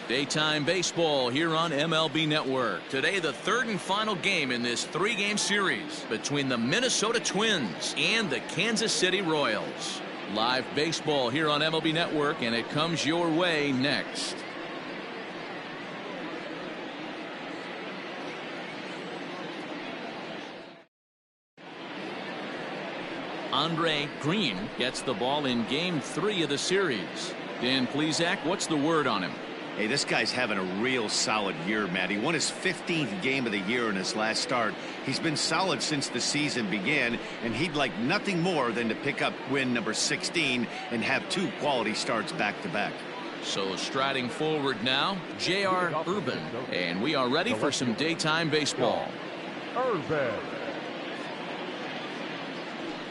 Daytime baseball here on MLB Network. Today, the third and final game in this three-game series between the Minnesota Twins and the Kansas City Royals. Live baseball here on MLB Network, and it comes your way next. Andre Green gets the ball in Game 3 of the series. Dan Plesac, what's the word on him? Hey, this guy's having a real solid year, Matt. He won his 15th game of the year in his last start. He's been solid since the season began, and he'd like nothing more than to pick up win number 16 and have two quality starts back-to-back. So striding forward now, J.R. Urban, and we are ready for some daytime baseball. Urban.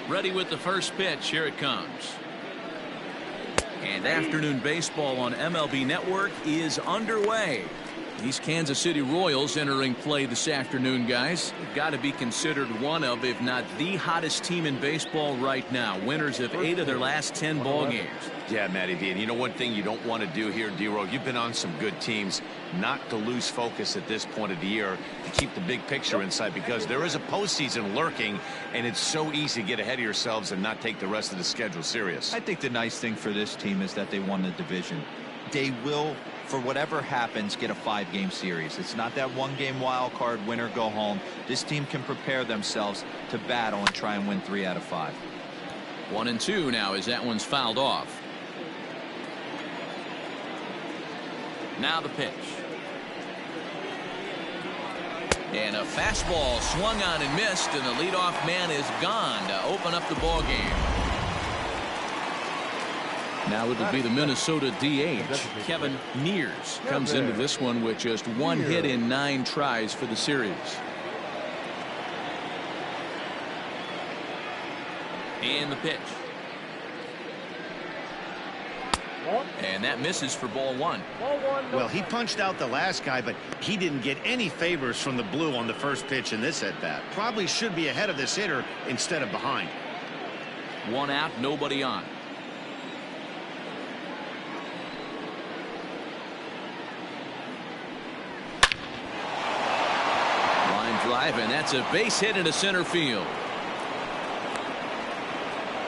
Ready with the first pitch. Here it comes. And afternoon baseball on MLB Network is underway. These Kansas City Royals entering play this afternoon, guys. They've got to be considered one of, if not the hottest team in baseball right now. Winners of 8 of their last 10 ball games. Yeah, Matty D. And you know one thing you don't want to do here, D-Row, you've been on some good teams, not to lose focus at this point of the year, to keep the big picture inside, because there is a postseason lurking, and it's so easy to get ahead of yourselves and not take the rest of the schedule serious. I think the nice thing for this team is that they won the division. They will, for whatever happens, get a 5-game series. It's not that 1-game wild card, win or go home. This team can prepare themselves to battle and try and win 3 out of 5. 1-2 now as that one's fouled off. Now the pitch. And a fastball swung on and missed, and the leadoff man is gone to open up the ball game. Now it'll be the Minnesota DH. Kevin Mears comes into this one with just 1 hit in 9 tries for the series. And the pitch. And that misses for ball 1. Well, he punched out the last guy, but he didn't get any favors from the blue on the first pitch in this at-bat. Probably should be ahead of this hitter instead of behind. 1 out, nobody on. Line drive, and that's a base hit into center field.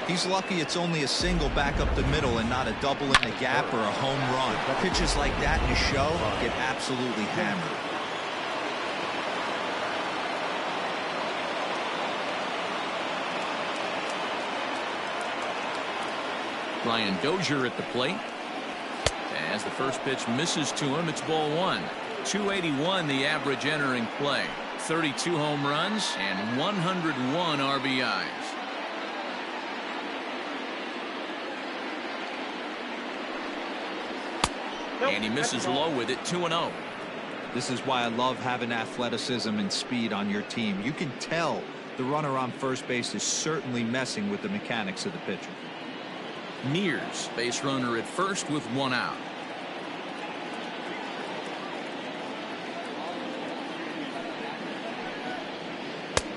He's lucky it's only a single back up the middle and not a double in the gap or a home run. Pitches like that in a show get absolutely hammered. Brian Dozier at the plate. As the first pitch misses to him, it's ball 1. 281 the average entering play. 32 home runs and 101 RBIs. And he misses low with it. 2-0. This is why I love having athleticism and speed on your team. You can tell the runner on first base is certainly messing with the mechanics of the pitcher. Mears, base runner at first with 1 out.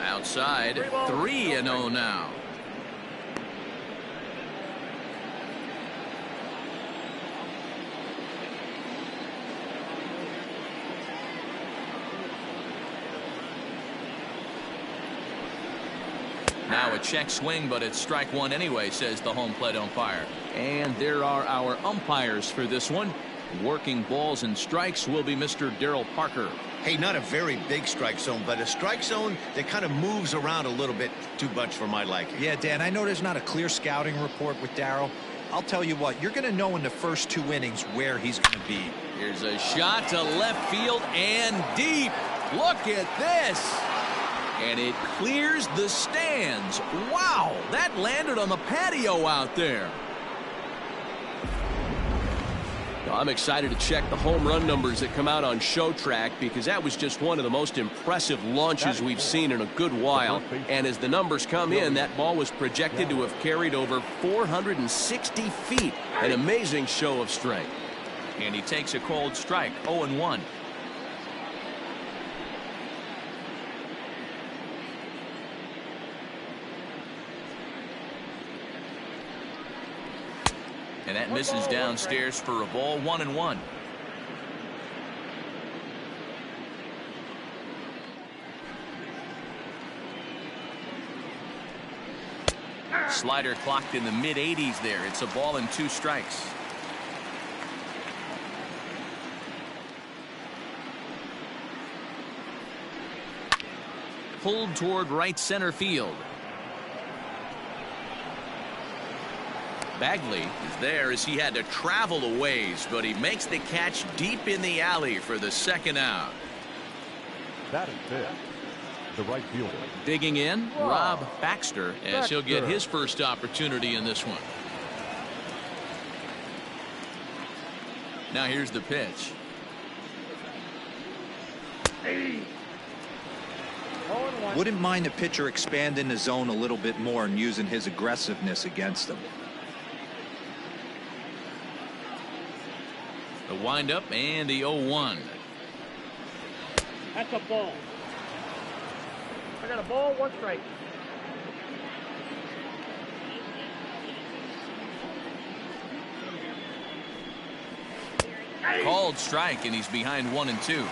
Outside, 3-0 now. Now a check swing, but it's strike 1 anyway, says the home plate umpire. And there are our umpires for this one. Working balls and strikes will be Mr. Darryl Parker. Hey, not a very big strike zone, but a strike zone that kind of moves around a little bit too much for my liking. Yeah, Dan, I know there's not a clear scouting report with Darryl. I'll tell you what, you're going to know in the first 2 innings where he's going to be. Here's a shot to left field and deep. Look at this. And it clears the stands. Wow, that landed on the patio out there. I'm excited to check the home run numbers that come out on ShowTrack, because that was just one of the most impressive launches we've seen in a good while. And as the numbers come in, that ball was projected to have carried over 460 feet. An amazing show of strength. And he takes a cold strike. 0-1. And that misses downstairs for a ball. 1-1. Slider clocked in the mid-80s there. It's a ball and 2 strikes. Pulled toward right center field. Bagley is there as he had to travel a ways, but he makes the catch deep in the alley for the 2nd out. That is it. The right fielder. Digging in, Rob Baxter, as he'll get his first opportunity in this one. Now here's the pitch. Wouldn't mind a pitcher expanding the zone a little bit more and using his aggressiveness against them. The windup and the 0-1. That's a ball. I got a ball, 1 strike. Called strike, and he's behind 1 and 2.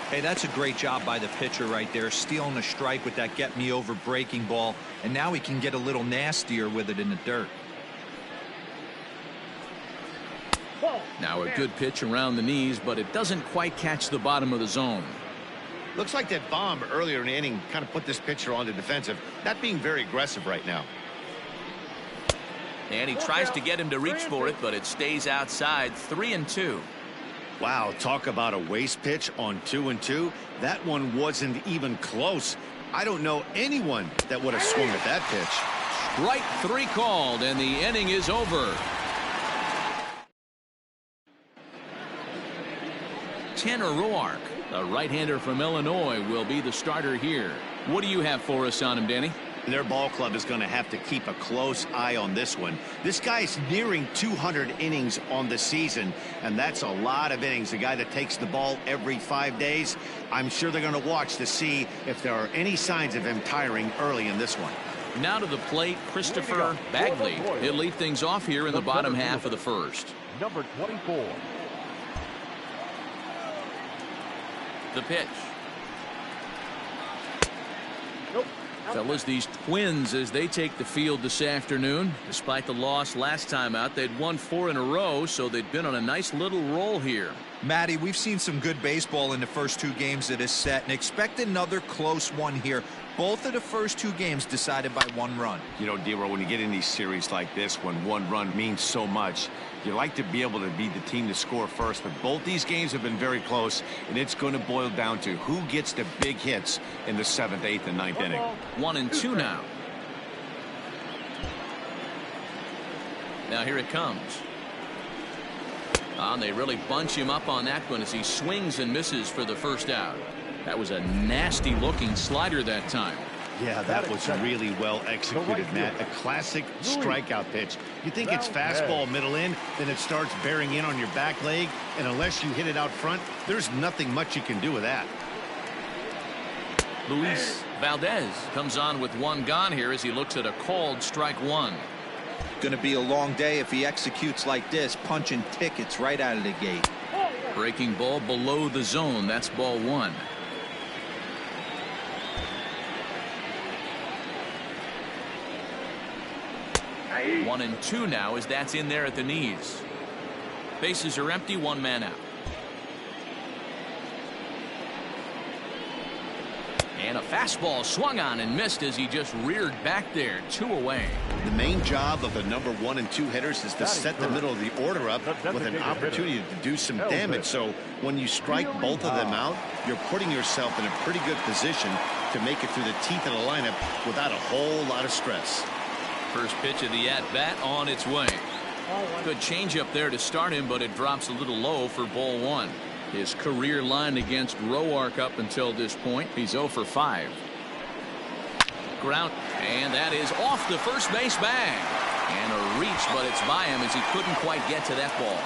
Hey, that's a great job by the pitcher right there, stealing a strike with that get me over breaking ball, and now he can get a little nastier with it in the dirt. Now a good pitch around the knees, but it doesn't quite catch the bottom of the zone. Looks like that bomb earlier in the inning kind of put this pitcher on the defensive. Not being very aggressive right now. And he tries to get him to reach for it, but it stays outside. 3 and 2. Wow, talk about a waste pitch on 2 and 2. That one wasn't even close. I don't know anyone that would have swung at that pitch. Strike 3 called, and the inning is over. Tanner Roark, a right-hander from Illinois, will be the starter here. What do you have for us on him, Danny? Their ball club is going to have to keep a close eye on this one. This guy's nearing 200 innings on the season, and that's a lot of innings. A guy that takes the ball every 5 days. I'm sure they're going to watch to see if there are any signs of him tiring early in this one. Now to the plate, Christopher Bagley. He'll lead things off here in the bottom half of the first. Number 24. The pitch. Nope. Fellas, these Twins, as they take the field this afternoon, despite the loss last time out, they'd won 4 in a row, so they'd been on a nice little roll here. Matty, we've seen some good baseball in the first 2 games of this set, and expect another close one here. Both of the first 2 games decided by 1 run. You know, D-Row, when you get in these series like this, when 1 run means so much, you like to be able to be the team to score first. But both these games have been very close, and it's going to boil down to who gets the big hits in the 7th, 8th, and 9th inning. 1 and 2 now. Now here it comes. And they really bunch him up on that one as he swings and misses for the first out. That was a nasty looking slider that time. Yeah, that was really well executed, Matt. A classic strikeout pitch. You think it's fastball middle in, then it starts bearing in on your back leg, and unless you hit it out front, there's nothing much you can do with that. Luis Valdez comes on with 1 gone here as he looks at a called strike 1. Going to be a long day if he executes like this, punching tickets right out of the gate. Breaking ball below the zone. That's ball 1. One and 2 now as that's in there at the knees. Bases are empty, 1 man out. And a fastball swung on and missed as he just reared back there. 2 away. The main job of the number 1 and 2 hitters is to set the middle of the order up with an opportunity to do some damage. So when you strike both of them out, you're putting yourself in a pretty good position to make it through the teeth of the lineup without a whole lot of stress. First pitch of the at-bat on its way. Good changeup there to start him, but it drops a little low for ball 1. His career line against Roark up until this point. He's 0 for 5. Ground, and that is off the first base bag. And a reach, but it's by him as he couldn't quite get to that ball.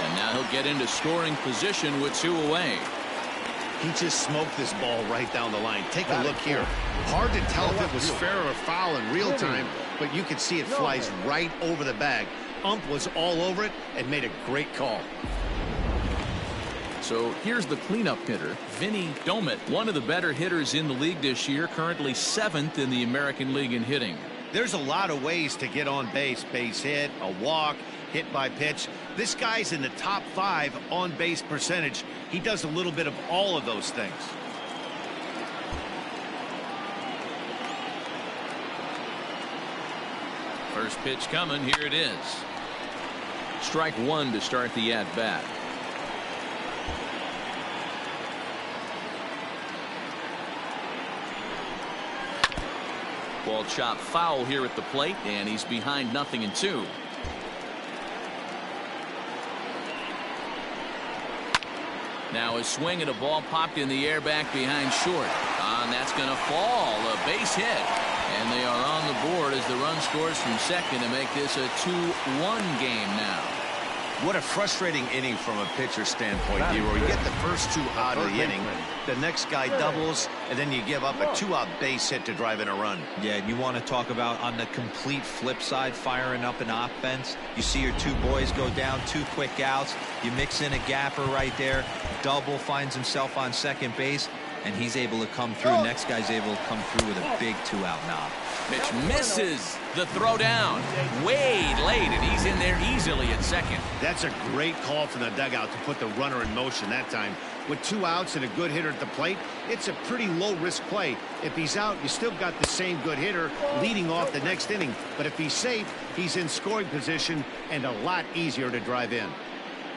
And now he'll get into scoring position with 2 away. He just smoked this ball right down the line. Take a look here. Hard to tell if it was fair or foul in real time, but you can see it flies right over the bag. Ump was all over it and made a great call. So here's the cleanup hitter, Vinny Domit, one of the better hitters in the league this year, currently 7th in the American League in hitting. There's a lot of ways to get on base. Base hit, a walk, hit by pitch. This guy's in the top 5 on base percentage. He does a little bit of all of those things. First pitch coming. Here it is. Strike one to start the at bat. Ball chopped foul here at the plate, and he's behind 0-2. Now a swing and a ball popped in the air back behind short. And that's going to fall. A base hit. And they are on the board as the run scores from second to make this a 2-1 game now. What a frustrating inning from a pitcher standpoint, D-Roy. You get the first 2 out of the inning. The next guy doubles, and then you give up a 2-out base hit to drive in a run. Yeah, and you want to talk about on the complete flip side, firing up an offense. You see your 2 boys go down, 2 quick outs. You mix in a gapper right there. Double finds himself on second base, and he's able to come through. Next guy's able to come through with a big 2-out knob. Pitch misses. The throw down. Way late, and he's in there easily at second. That's a great call from the dugout to put the runner in motion that time. With 2 outs and a good hitter at the plate, it's a pretty low-risk play. If he's out, you still got the same good hitter leading off the next inning. But if he's safe, he's in scoring position and a lot easier to drive in.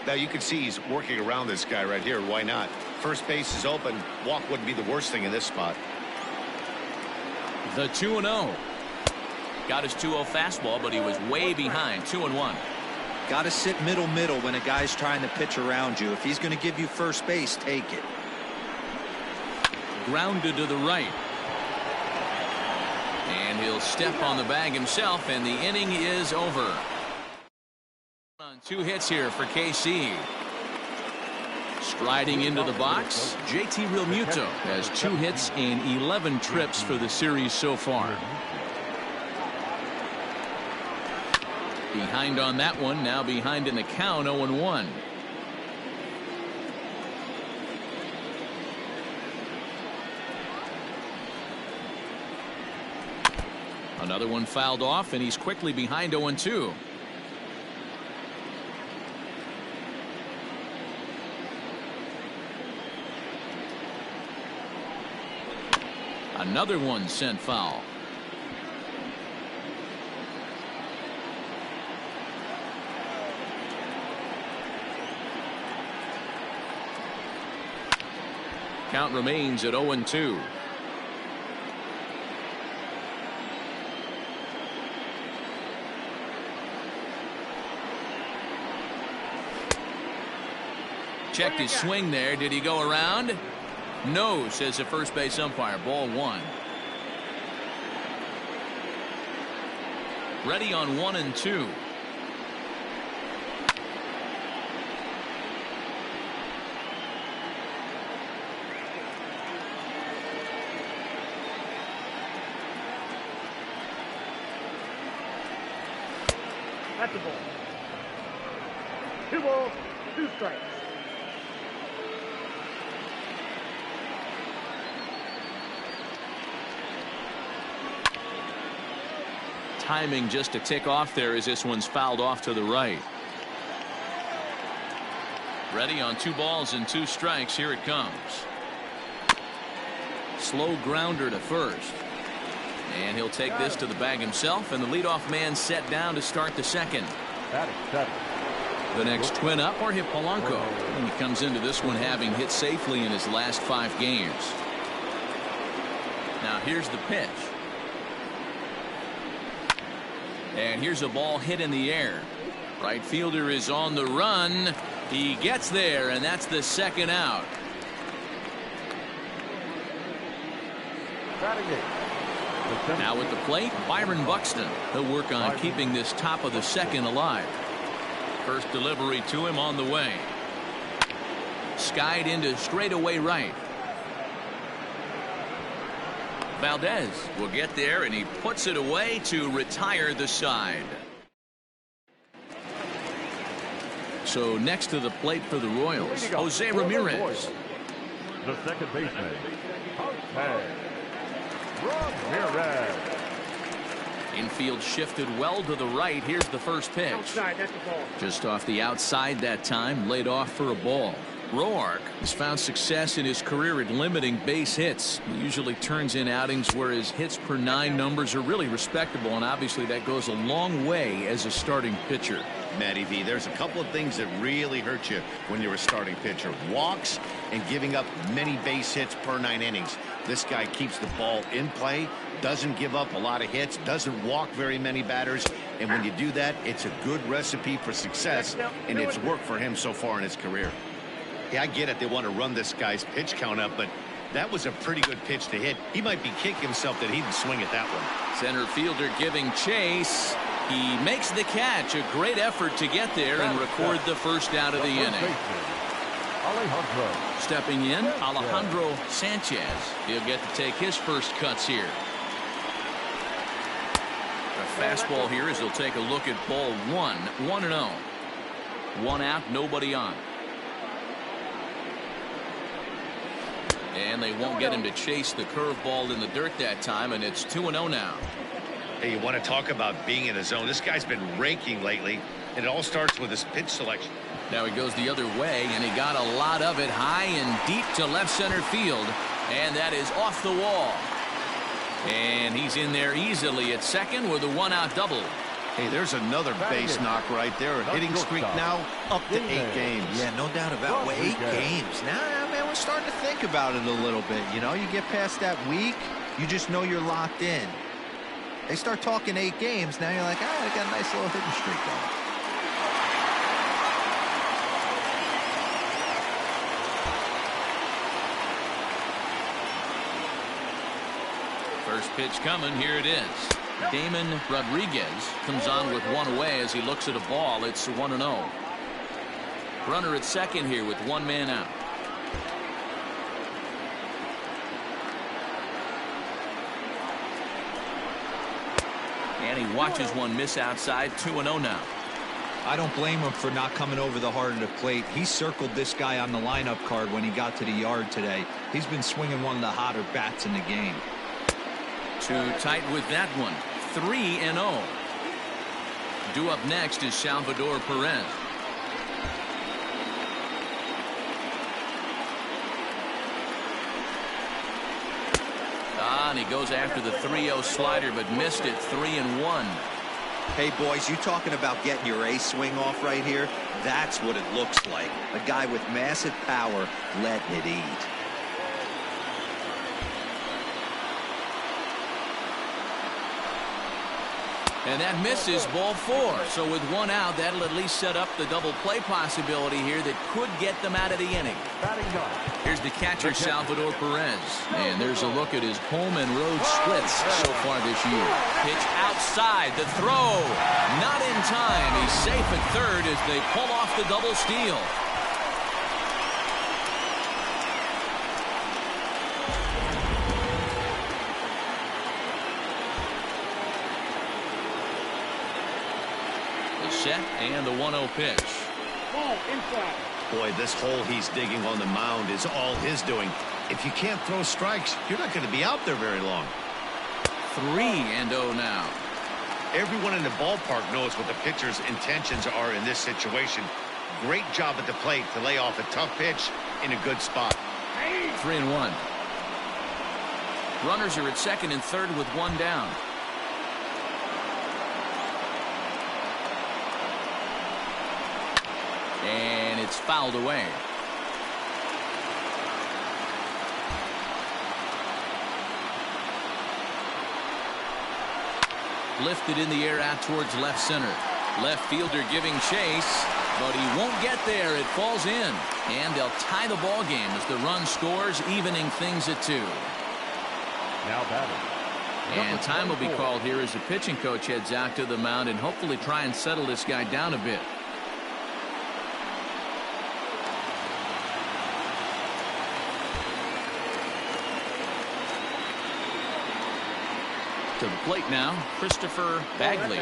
Now you can see he's working around this guy right here. Why not? First base is open. Walk wouldn't be the worst thing in this spot. The 2-0. Got his 2-0 fastball, but he was way behind. 2-1. Got to sit middle when a guy's trying to pitch around you. If he's going to give you first base, take it. Grounded to the right. And he'll step on the bag himself, and the inning is over. On 2 hits here for KC. Striding into the box, JT Realmuto has 2 hits and 11 trips for the series so far. Behind on that one, now behind in the count, 0-1. Another one fouled off, and he's quickly behind 0-2. Another one sent foul. Count remains at 0-2. Checked his swing there. Did he go around? No, says the first base umpire. Ball 1. Ready on 1-2. That's the ball. 2 balls, 2 strikes. Timing just to tick off there as this one's fouled off to the right. Ready on 2 balls and 2 strikes. Here it comes. Slow grounder to first. And he'll take this to the bag himself, and the leadoff man set down to start the second. The next twin up, Jorge Polanco. And he comes into this one having hit safely in his last 5 games. Now here's the pitch. And here's a ball hit in the air. Right fielder is on the run. He gets there, and that's the second out. Now at the plate, Byron Buxton. He'll work on keeping this top of the second alive. First delivery to him on the way. Skied into straightaway right. Valdez will get there, and he puts it away to retire the side. So next to the plate for the Royals, Jose Ramirez. The second baseman, Jose Ramirez. Infield shifted well to the right. Here's the first pitch. Outside, that's the ball. Just off the outside that time, laid off for a ball. Roark has found success in his career at limiting base hits. He usually turns in outings where his hits per 9 numbers are really respectable, and obviously that goes a long way as a starting pitcher. Matty V, there's a couple of things that really hurt you when you're a starting pitcher. Walks and giving up many base hits per 9 innings. This guy keeps the ball in play, doesn't give up a lot of hits, doesn't walk very many batters, and when you do that, it's a good recipe for success, and it's worked for him so far in his career. Yeah, I get it. They want to run this guy's pitch count up, but that was a pretty good pitch to hit. He might be kicking himself that he didn't swing at that one. Center fielder giving chase. He makes the catch. A great effort to get there and record the first out of the inning. Stepping in, Alejandro Sanchez. He'll get to take his first cuts here. A fastball here as he'll take a look at ball 1. 1-0. 1 out, nobody on. And they won't get him to chase the curveball in the dirt that time, and it's 2-0 now. Hey, you want to talk about being in the zone? This guy's been raking lately, and it all starts with his pitch selection. Now he goes the other way, and he got a lot of it high and deep to left center field, and that is off the wall. And he's in there easily at second with a 1-out double. Hey, there's another base knock right there. A hitting streak now up to 8 games. Yeah, no doubt about it. 8 games. Now, man, we're starting to think about it a little bit. You know, you get past that week, you just know you're locked in. They start talking 8 games, now you're like, I got a nice little hitting streak going. First pitch coming. Here it is. Damon Rodriguez comes on with 1 away as he looks at a ball. It's 1-0. Runner at second here with 1 man out. And he watches one miss outside. 2-0 now. I don't blame him for not coming over the heart of the plate. He circled this guy on the lineup card when he got to the yard today. He's been swinging one of the hotter bats in the game. Too tight with that one. 3-0. Due up next is Salvador Perez. And he goes after the 3-0 slider, but missed it. 3-1. Hey, boys, you talking about getting your ace swing off right here? That's what it looks like. A guy with massive power letting it eat. And that misses ball 4. So with 1 out, that'll at least set up the double play possibility here that could get them out of the inning. Here's the catcher, Salvador Perez. And there's a look at his home and road splits so far this year. Pitch outside, the throw. Not in time. He's safe at third as they pull off the double steal. Set and the 1-0 pitch. Ball inside. Boy, this hole he's digging on the mound is all his doing. If you can't throw strikes, you're not going to be out there very long. 3-0 now. Everyone in the ballpark knows what the pitcher's intentions are in this situation. Great job at the plate to lay off a tough pitch in a good spot. 3-1. Runners are at second and third with 1 down. And it's fouled away. Lifted in the air out towards left center. Left fielder giving chase, but he won't get there. It falls in, and they'll tie the ball game as the run scores, evening things at 2. Now batting. And time will be called here as the pitching coach heads out to the mound and hopefully try and settle this guy down a bit. To the plate now, Christopher Bagley,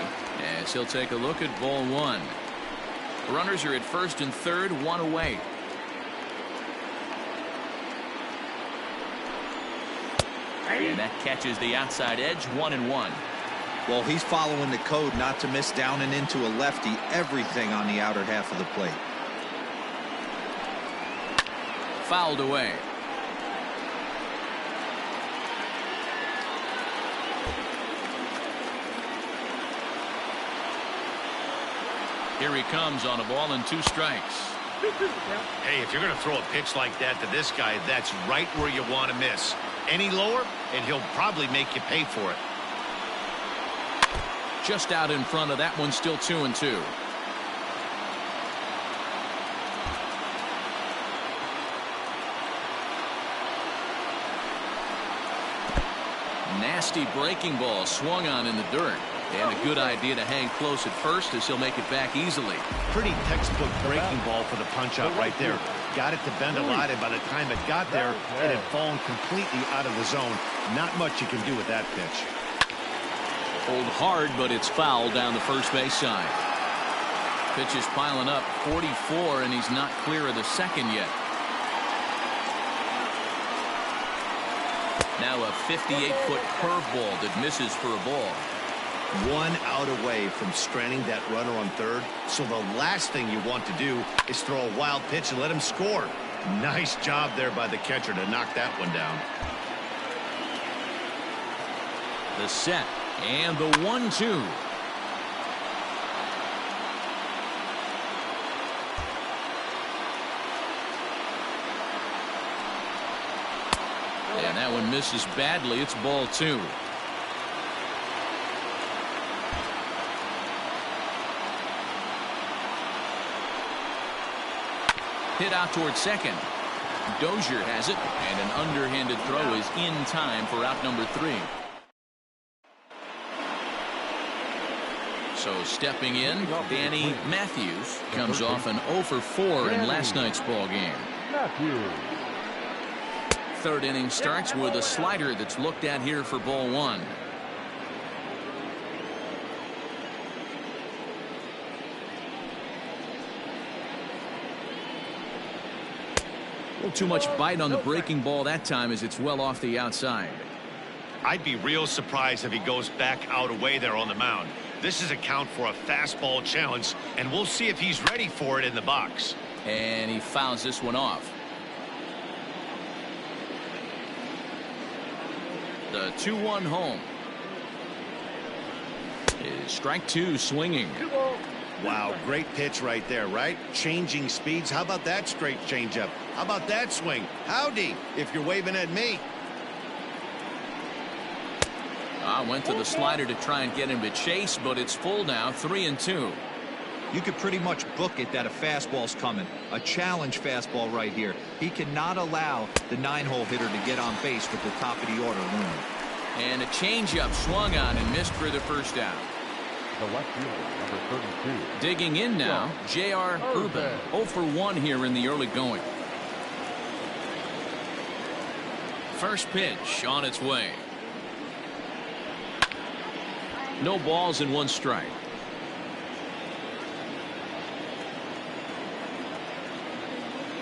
as he'll take a look at ball 1. Runners are at first and third, 1 away. And that catches the outside edge. 1-1. Well, he's following the code not to miss down and into a lefty, everything on the outer half of the plate. Fouled away. Here he comes on a ball and 2 strikes. Hey, if you're going to throw a pitch like that to this guy, that's right where you want to miss. Any lower, and he'll probably make you pay for it. Just out in front of that one, still 2-2. Nasty breaking ball swung on in the dirt. And a good idea to hang close at first as he'll make it back easily. Pretty textbook breaking ball for the punch out right there. Got it to bend a lot, and by the time it got there, it had fallen completely out of the zone. Not much you can do with that pitch. Pulled hard, but it's fouled down the first base side. Pitch is piling up, 44, and he's not clear of the second yet. Now a 58-foot curveball that misses for a ball. 1 out away from stranding that runner on third, so the last thing you want to do is throw a wild pitch and let him score. Nice job there by the catcher to knock that one down. The set and the 1-2. And that one misses badly. It's ball 2. Hit out towards second. Dozier has it, and an underhanded throw is in time for out number 3. So stepping in, Danny Matthews comes off an 0 for 4 in last night's ball game. Third inning starts with a slider that's looked at here for ball 1. A little too much bite on the breaking ball that time as it's well off the outside. I'd be real surprised if he goes back out away there on the mound. This is a count for a fastball challenge, and we'll see if he's ready for it in the box. And he fouls this one off. The 2-1 home. Is strike 2 swinging. Wow, great pitch right there, right? Changing speeds. How about that straight changeup? How about that swing? Howdy, if you're waving at me. Went to the slider to try and get him to chase, but it's full now, 3-2. You could pretty much book it that a fastball's coming. A challenge fastball right here. He cannot allow the 9-hole hitter to get on base with the top of the order looming. And a changeup swung on and missed for the first out. The left fielder, number 32. Digging in now, J.R. Urban, 0 for 1 here in the early going. First pitch on its way. No balls and 1 strike.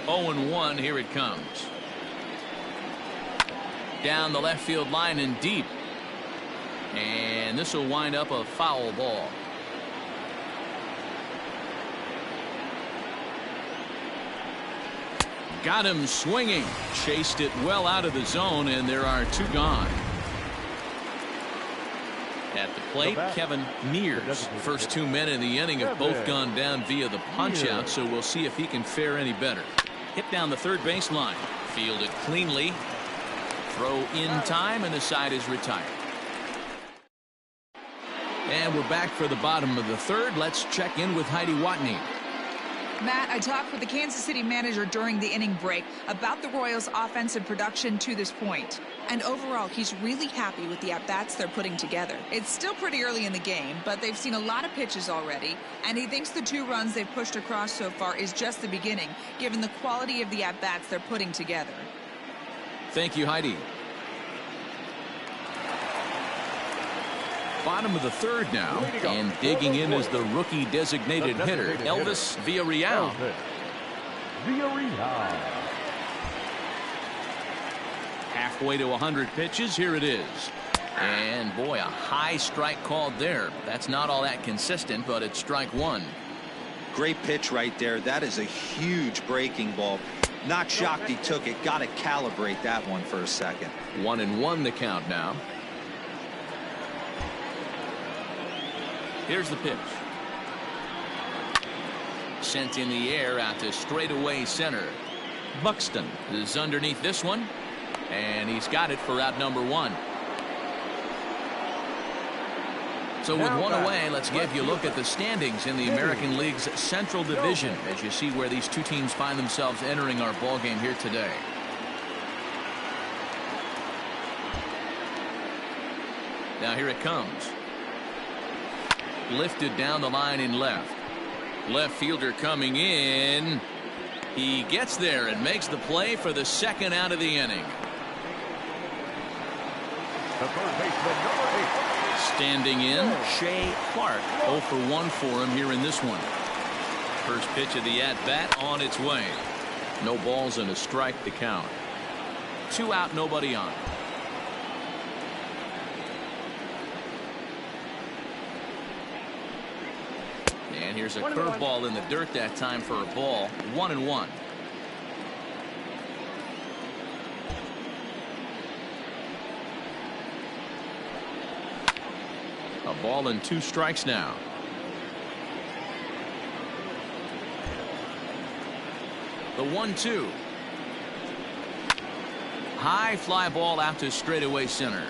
Oh and 1, here it comes. Down the left field line and deep. And this will wind up a foul ball. Got him swinging. Chased it well out of the zone, and there are 2 gone. At the plate, Kevin Mears. First 2 men in the inning have both gone down via the punch-out, so we'll see if he can fare any better. Hit down the third baseline. Fielded cleanly. Throw in time, and the side is retired. And we're back for the bottom of the third. Let's check in with Heidi Watney. Matt, I talked with the Kansas City manager during the inning break about the Royals' offensive production to this point. And overall, he's really happy with the at-bats they're putting together. It's still pretty early in the game, but they've seen a lot of pitches already. And he thinks the 2 runs they've pushed across so far is just the beginning, given the quality of the at-bats they're putting together. Thank you, Heidi. Bottom of the third now, and digging in is the rookie designated hitter, Elvis Villarreal. Halfway to 100 pitches, here it is. And boy, a high strike called there. That's not all that consistent, but it's strike one. Great pitch right there. That is a huge breaking ball. Not shocked he took it. Got to calibrate that one for a second. 1-1 the count now. Here's the pitch. Sent in the air out to straightaway center. Buxton is underneath this one, and he's got it for out number one. So with one away, let's give you a look at the standings in the American League's Central Division as you see where these two teams find themselves entering our ball game here today. Now here it comes. Lifted down the line in left. Left fielder coming in. He gets there and makes the play for the second out of the inning. The third baseman, number 8. Standing in, Shea Clark. 0 for 1 for him here in this one. First pitch of the at-bat on its way. No balls and a strike to count. 2 out, nobody on. And here's a curveball in the dirt that time for a ball. 1-1. A ball and 2 strikes now. The 1-2. High fly ball out to straightaway center.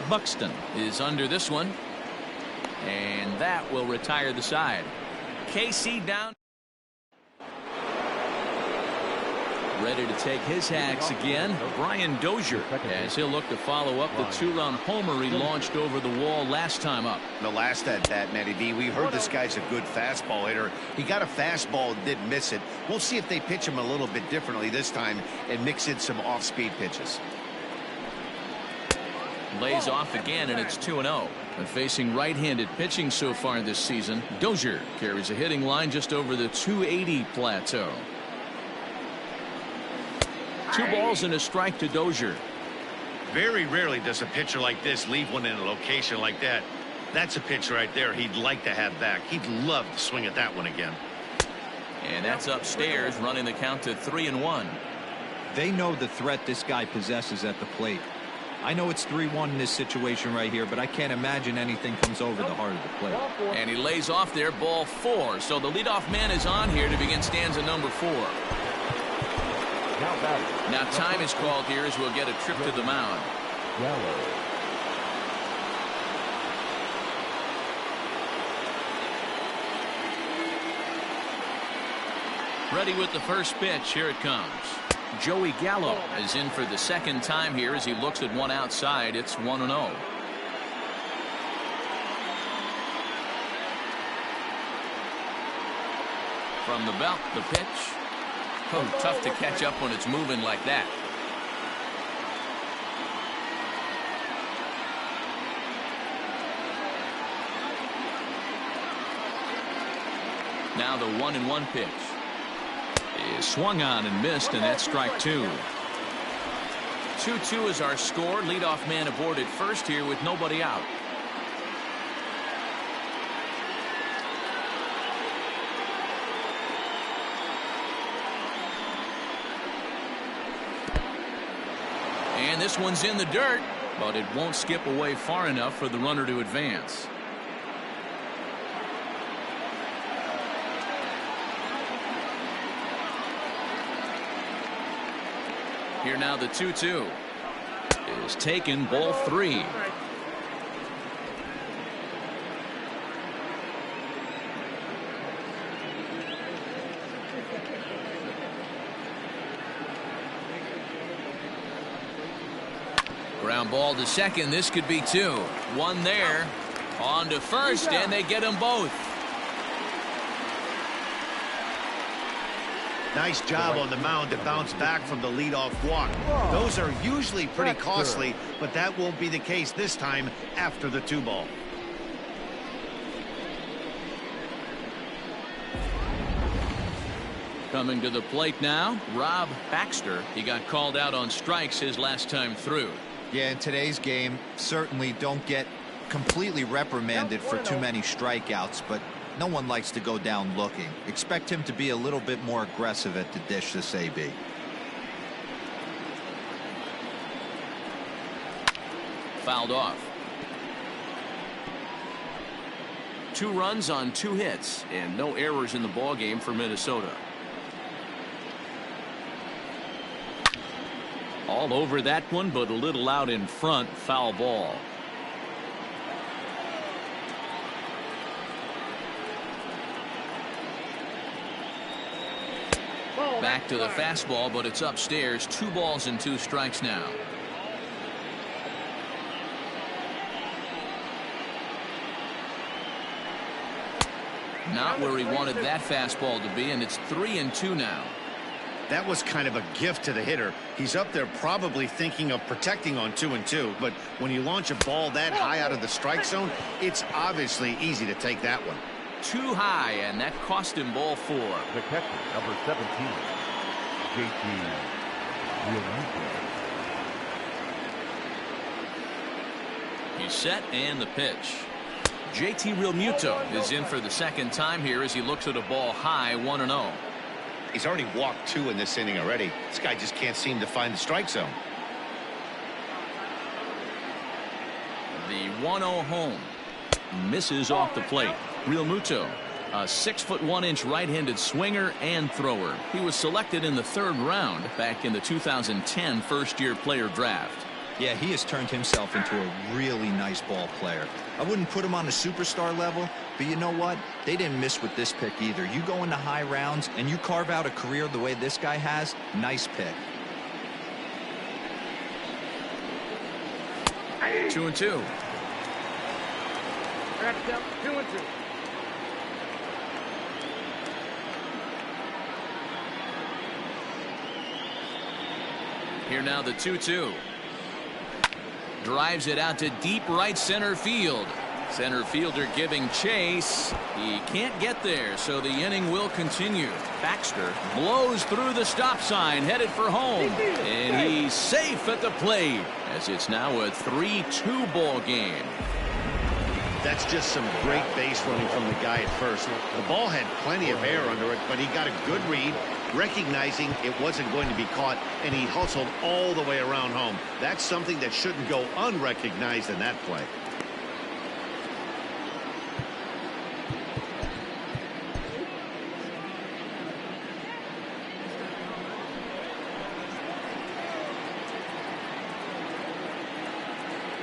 Buxton is under this one, and that will retire the side. KC down. Ready to take his hacks again. Brian Dozier, as he'll look to follow up the 2-run homer he launched over the wall last time up. The last at bat, Matty D, we heard this guy's a good fastball hitter. He got a fastball and did miss it. We'll see if they pitch him a little bit differently this time and mix in some off-speed pitches. Lays off again, and it's 2-0. And facing right-handed pitching so far this season, Dozier carries a hitting line just over the 280 plateau. 2 balls and a strike to Dozier. Very rarely does a pitcher like this leave one in a location like that. That's a pitch right there he'd like to have back. He'd love to swing at that one again. And that's upstairs, running the count to 3-1. They know the threat this guy possesses at the plate. I know it's 3-1 in this situation right here, but I can't imagine anything comes over the heart of the plate. And he lays off there, ball 4. So the leadoff man is on here to begin stanza number 4. Now time is called here as we'll get a trip to the mound. Ready with the first pitch. Here it comes. Joey Gallo is in for the second time here as he looks at one outside. It's 1-0. From the belt, the pitch. Oh, tough to catch up when it's moving like that. Now the 1-1 pitch is swung on and missed, and that's strike 2. 2-2 is our score. Leadoff man aboard at first here with nobody out. And this one's in the dirt, but it won't skip away far enough for the runner to advance. Here now the 2-2 is taken, ball 3. Ground ball to second. This could be 2. 1 there. On to first, and they get them both. Nice job on the mound to bounce back from the leadoff walk. Those are usually pretty costly, but that won't be the case this time after the 2-ball. Coming to the plate now, Rob Baxter. He got called out on strikes his last time through. Yeah, in today's game, certainly don't get completely reprimanded for too many strikeouts, but no one likes to go down looking. Expect him to be a little bit more aggressive at the dish this AB. Fouled off. 2 runs on 2 hits and no errors in the ballgame for Minnesota. All over that one, but a little out in front. Foul ball. Back to the fastball, but it's upstairs. 2 balls and 2 strikes now. Not where he wanted that fastball to be, and it's 3-2 now. That was kind of a gift to the hitter. He's up there probably thinking of protecting on 2-2, but when you launch a ball that high out of the strike zone, it's obviously easy to take that one. Too high, and that cost him ball 4. The catcher, number 17, JT. He's set, and the pitch. JT Realmuto is in for the second time here as he looks at a ball high, 1-0. He's already walked 2 in this inning already. This guy just can't seem to find the strike zone. The 1-0 home misses off the plate. Realmuto, a 6'1" right-handed swinger and thrower. He was selected in the 3rd round back in the 2010 first-year player draft. Yeah, he has turned himself into a really nice ball player. I wouldn't put him on a superstar level, but you know what? They didn't miss with this pick either. You go into high rounds and you carve out a career the way this guy has, nice pick. 2-2. 2-2. Here now the 2-2. Drives it out to deep right center field. Center fielder giving chase. He can't get there, so the inning will continue. Baxter blows through the stop sign, headed for home. And he's safe at the plate, as it's now a 3-2 ball game. That's just some great base running from the guy at first. The ball had plenty of air under it, but he got a good read, recognizing it wasn't going to be caught, and he hustled all the way around home. That's something that shouldn't go unrecognized in that play.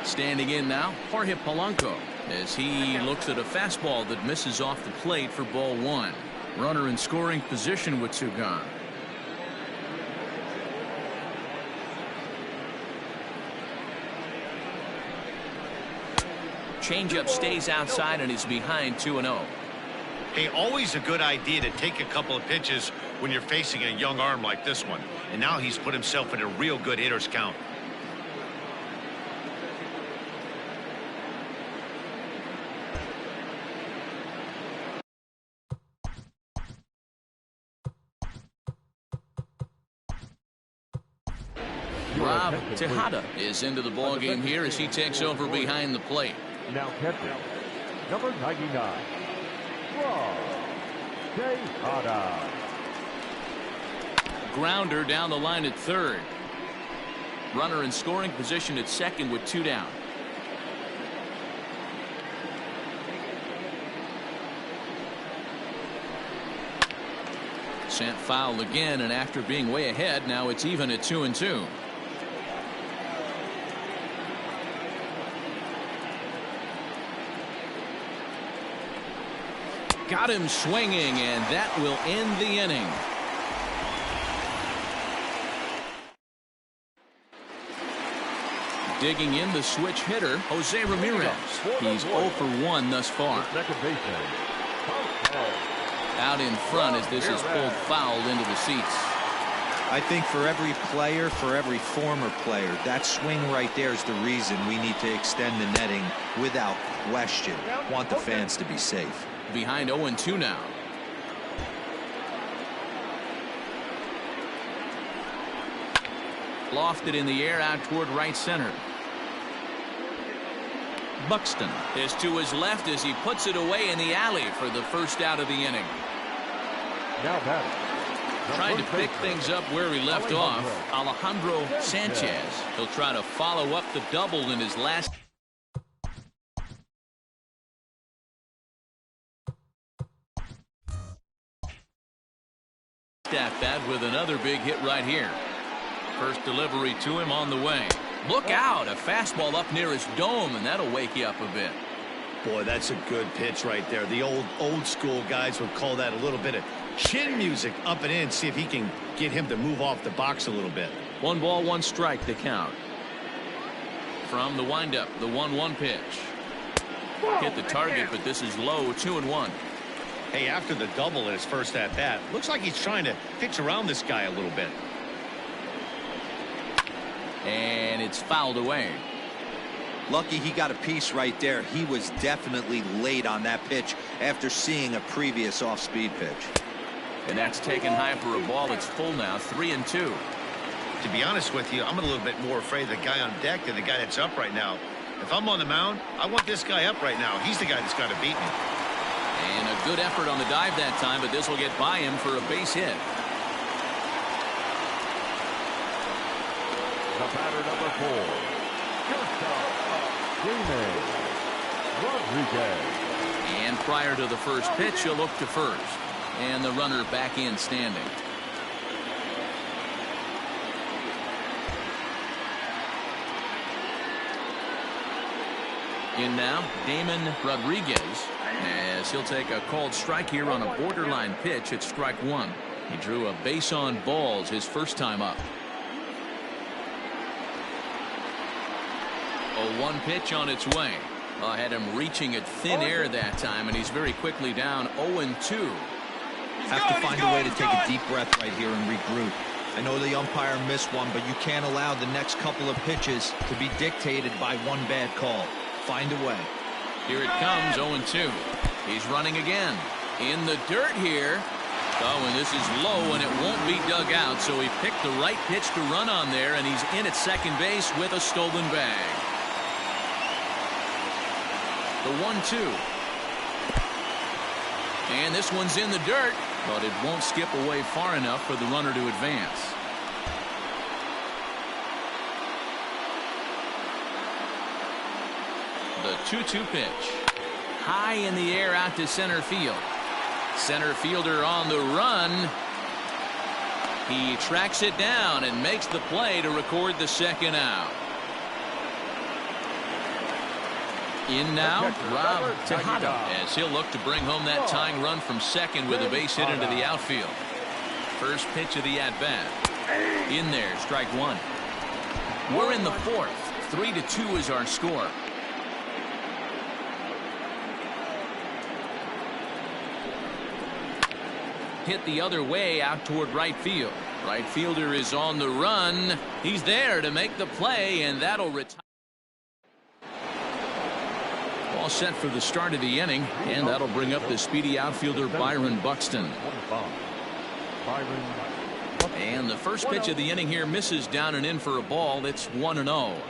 Standing in now, Jorge Polanco, as he looks at a fastball that misses off the plate for ball 1. Runner in scoring position with 2 gone. Changeup stays outside and is behind 2-0. Hey, always a good idea to take a couple of pitches when you're facing a young arm like this one. And now he's put himself in a real good hitter's count. Rob Tejada is into the ballgame here as he takes over behind the plate. Now catcher, number 99, Rob Tejada. Grounder down the line at 3rd. Runner in scoring position at 2nd with 2 down. Sent foul again, and after being way ahead, now it's even at 2-2. Got him swinging, and that will end the inning. Digging in the switch hitter, Jose Ramirez. He's 0 for 1 thus far. Second baseman. Out in front as this is pulled foul into the seats. I think for every player, for every former player, that swing right there is the reason we need to extend the netting without question. Want the fans to be safe. Behind 0-2 now. Lofted in the air out toward right center. Buxton is to his left as he puts it away in the alley for the first out of the inning. Now batting. Trying to pick things up where he left off, Alejandro Sanchez. He'll try to follow up the double in his last. At bat with another big hit right here. First delivery to him on the way. Look out, a fastball up near his dome, and that'll wake you up a bit. Boy, that's a good pitch right there. The old school guys would call that a little bit of chin music up and in. See if he can get him to move off the box a little bit. 1 ball, 1 strike to count. From the windup, the 1-1 pitch. Hit the target, but this is low, 2-1. Hey, after the double in his first at bat, looks like he's trying to pitch around this guy a little bit. And it's fouled away. Lucky he got a piece right there. He was definitely late on that pitch after seeing a previous off-speed pitch. And that's taken high for a ball. It's full now, 3-2. To be honest with you, I'm a little bit more afraid of the guy on deck than the guy that's up right now. If I'm on the mound, I want this guy up right now. He's the guy that's got to beat me. And a good effort on the dive that time, but this will get by him for a base hit. The batter number 4. Rodriguez. And prior to the first pitch, he'll look to first. And the runner back in standing. In now, Damon Rodriguez, as he'll take a called strike here on a borderline pitch at strike 1. He drew a base on balls his first time up. A 1 pitch on its way. Had him reaching at thin air that time, and he's very quickly down 0-2. Have to find a way to take a deep breath right here and regroup. I know the umpire missed one, but you can't allow the next couple of pitches to be dictated by one bad call. Find a way. Here it comes, 0-2. He's running again. In the dirt here. Oh, and this is low, and it won't be dug out, so he picked the right pitch to run on there, and he's in at second base with a stolen bag. The 1-2. And this one's in the dirt, but it won't skip away far enough for the runner to advance. The 2-2 pitch. High in the air out to center field. Center fielder on the run. He tracks it down and makes the play to record the second out. In now, Rob Tejada, as he'll look to bring home that tying run from second with a base hit into the outfield. First pitch of the at-bat. In there, strike 1. We're in the 4th. 3-2 is our score. Hit the other way out toward right field. Right fielder is on the run. He's there to make the play, and that'll retire. All set for the start of the inning, and that'll bring up the speedy outfielder Byron Buxton. And the first pitch of the inning here misses down and in for a ball. It's 1-0.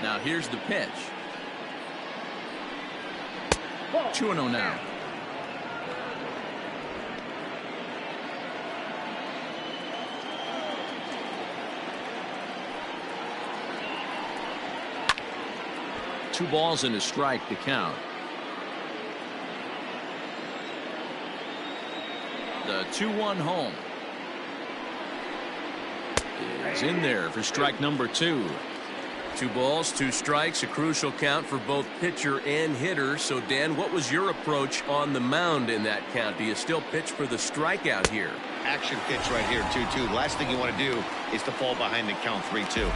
Now here's the pitch. 2-0 now. Two balls and a strike to count. The 2-1 home is in there for strike number 2. 2 balls, 2 strikes, a crucial count for both pitcher and hitter. So, Dan, what was your approach on the mound in that count? Do you still pitch for the strikeout here? Action pitch right here, 2-2. Last thing you want to do is to fall behind the count 3-2.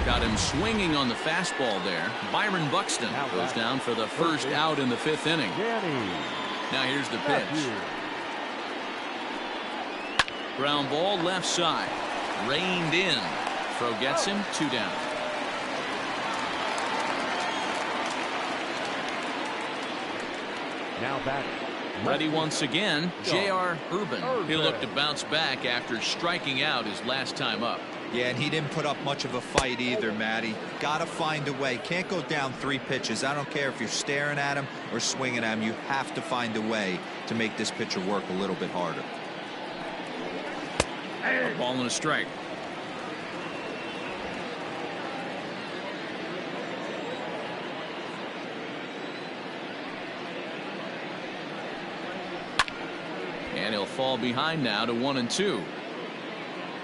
Got him swinging on the fastball there. Byron Buxton goes down for the first out in the 5th inning. Now here's the pitch. Ground ball left side. Reined in. Throw gets him, 2 down. Now batting, Ready once again, J.R. Urban. He'll look to bounce back after striking out his last time up. Yeah, and he didn't put up much of a fight either, Matty. Got to find a way. Can't go down 3 pitches. I don't care if you're staring at him or swinging at him. You have to find a way to make this pitcher work a little bit harder. A ball and a strike. And he'll fall behind now to 1-2.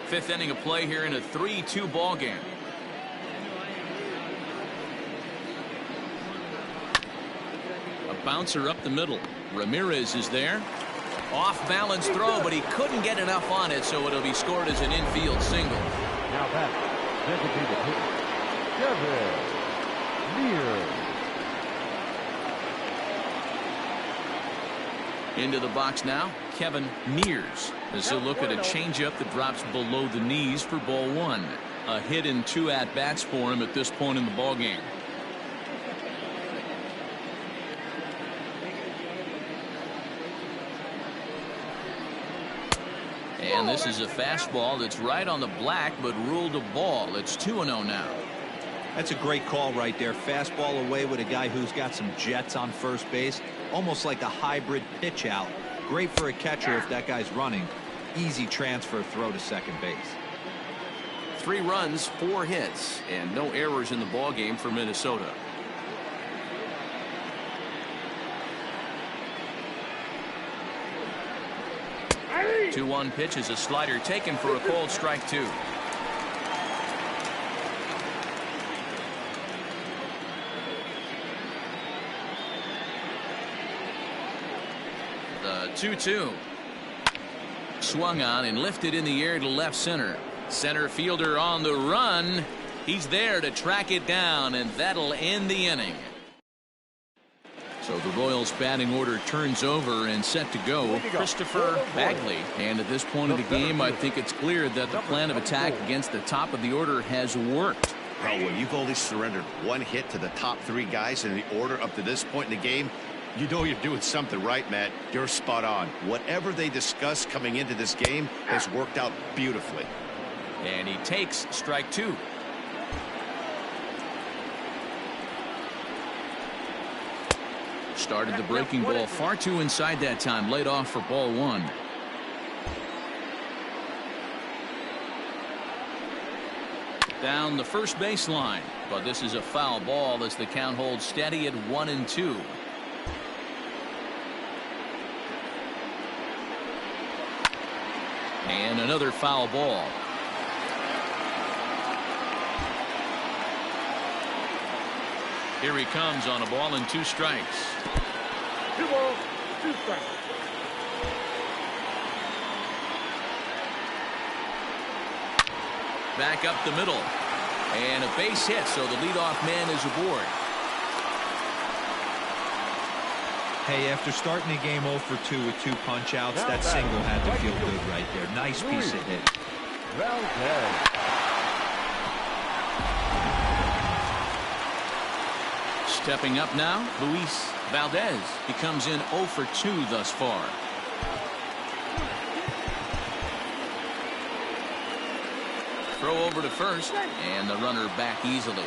5th inning of play here in a 3-2 ball game. A bouncer up the middle. Ramirez is there. Off balance throw, but he couldn't get enough on it, so it'll be scored as an infield single. Now back, designated hitter, Kevin Mears. Into the box now, Kevin Mears, as he'll look at a changeup that drops below the knees for ball 1. A hit in 2 at-bats for him at this point in the ball game. And this is a fastball that's right on the black, but ruled a ball. It's 2-0 now. That's a great call right there. Fastball away with a guy who's got some jets on first base. Almost like a hybrid pitch out. Great for a catcher if that guy's running. Easy transfer throw to second base. 3 runs, 4 hits, and no errors in the ball game for Minnesota. The 2-1 pitch is a slider taken for a called strike 2. The 2-2. Swung on and lifted in the air to left center. Center fielder on the run. He's there to track it down, and that'll end the inning. So the Royals batting order turns over and set to go. Christopher Bagley. And at this point of the game, I think it's clear that the plan of attack against the top of the order has worked. Well, when you've only surrendered 1 hit to the top 3 guys in the order up to this point in the game, you know you're doing something right, Matt. You're spot on. Whatever they discussed coming into this game has worked out beautifully. And he takes strike 2. Started the breaking ball far too inside that time. Laid off for ball 1. Down the first baseline, but this is a foul ball as the count holds steady at 1-2. And another foul ball. Here he comes on a ball and 2 strikes. 2 balls, 2 strikes. Back up the middle. And a base hit, so the leadoff man is aboard. Hey, after starting the game 0 for 2 with 2 punch outs, that single had to feel good right there. Nice piece of hit. Valdez. Stepping up now, Luis Valdez. He comes in 0 for 2 thus far. Throw over to first, and the runner back easily.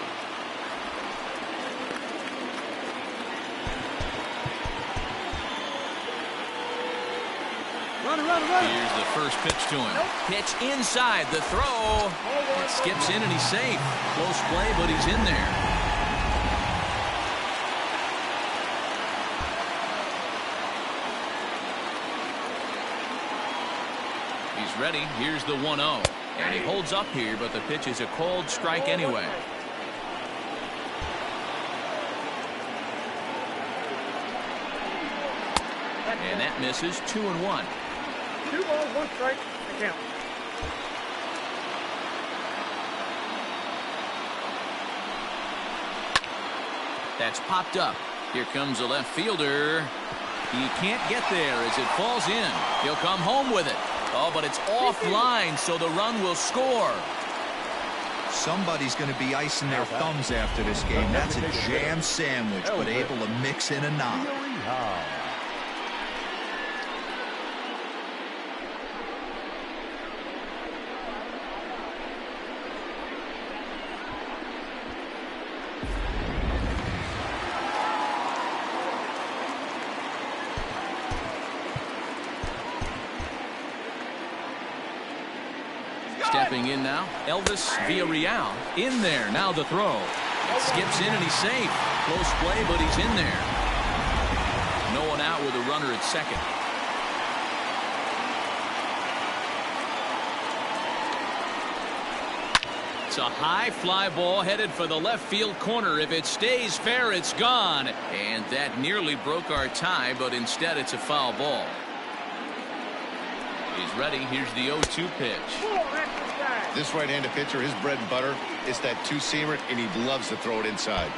Here's the first pitch to him. Pitch inside, the throw. It skips in and he's safe. Close play, but he's in there. He's ready. Here's the 1-0. And he holds up here, but the pitch is a called strike anyway. And that misses. 2-1. 2 balls, 1 strike, the count. That's popped up. Here comes a left fielder. He can't get there as it falls in. He'll come home with it. Oh, but it's offline, so the run will score. Somebody's going to be icing their thumbs after this game. That's a jam sandwich, but able to mix in a knock. Stepping in now, Elvis Villarreal in there. Now the throw. It skips in and he's safe. Close play, but he's in there. No one out with a runner at second. It's a high fly ball headed for the left field corner. If it stays fair, it's gone. And that nearly broke our tie, but instead it's a foul ball. He's ready. Here's the 0-2 pitch. This right-handed pitcher, his bread and butter is that two-seamer, and he loves to throw it inside.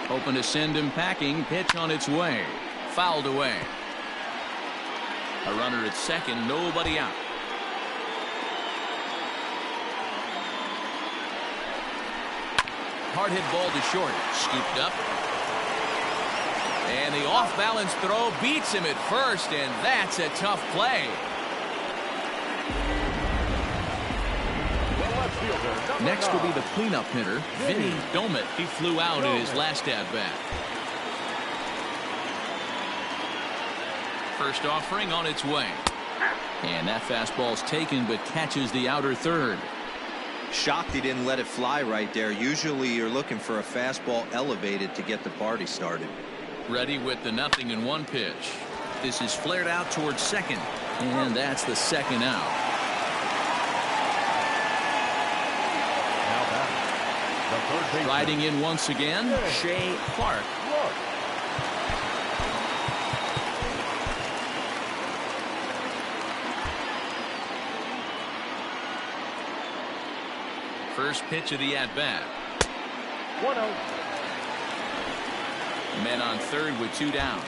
Hoping to send him packing. Pitch on its way. Fouled away. A runner at second. Nobody out. Hard hit ball to short. Scooped up. And the off-balance throw beats him at first, and that's a tough play. Next will be the cleanup hitter, Vinny Domet. He flew out in his last at-bat. First offering on its way. And that fastball's taken, but catches the outer third. Shocked he didn't let it fly right there. Usually you're looking for a fastball elevated to get the party started. Ready with the 0-1 pitch. This is flared out towards second, and that's the second out. Riding in once again, Shea Clark. First pitch of the at-bat. 1-0. Men on third with two down.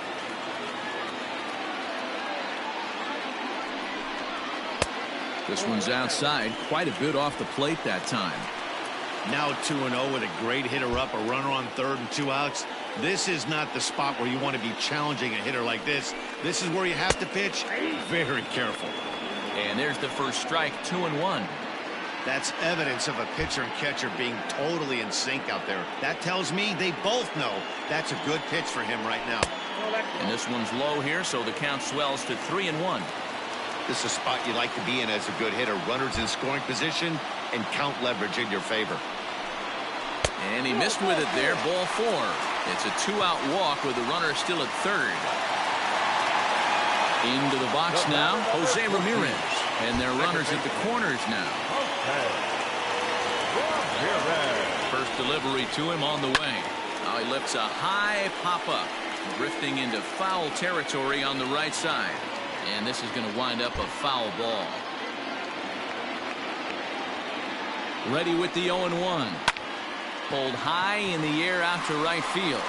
This one's outside, quite a bit off the plate that time. Now 2-0 with a great hitter up, a runner on third and two outs. This is not the spot where you want to be challenging a hitter like this. This is where you have to pitch very careful. And there's the first strike, 2-1. That's evidence of a pitcher and catcher being totally in sync out there. That tells me they both know that's a good pitch for him right now. And this one's low here, so the count swells to 3-1. This is a spot you like to be in as a good hitter. Runners in scoring position and count leverage in your favor. And he missed with it there, ball 4. It's a two-out walk with the runner still at third. Into the box now, Jose Ramirez. And their runners at the corners now. First delivery to him on the way. Now he lifts a high pop-up, drifting into foul territory on the right side. And this is going to wind up a foul ball. Ready with the 0-1. Pulled high in the air out to right field.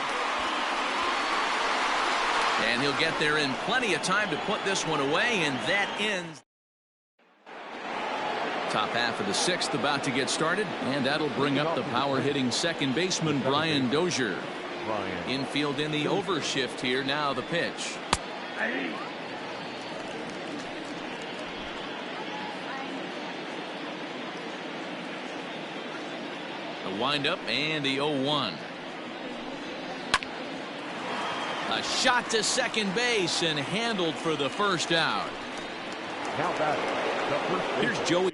And he'll get there in plenty of time to put this one away, and that ends. Top half of the 6th about to get started, and that'll bring up the power-hitting second baseman Brian Dozier. Infield in the overshift here. Now the pitch. The windup and the 0-1. A shot to second base and handled for the first out. Now batting, the first Here's Joey.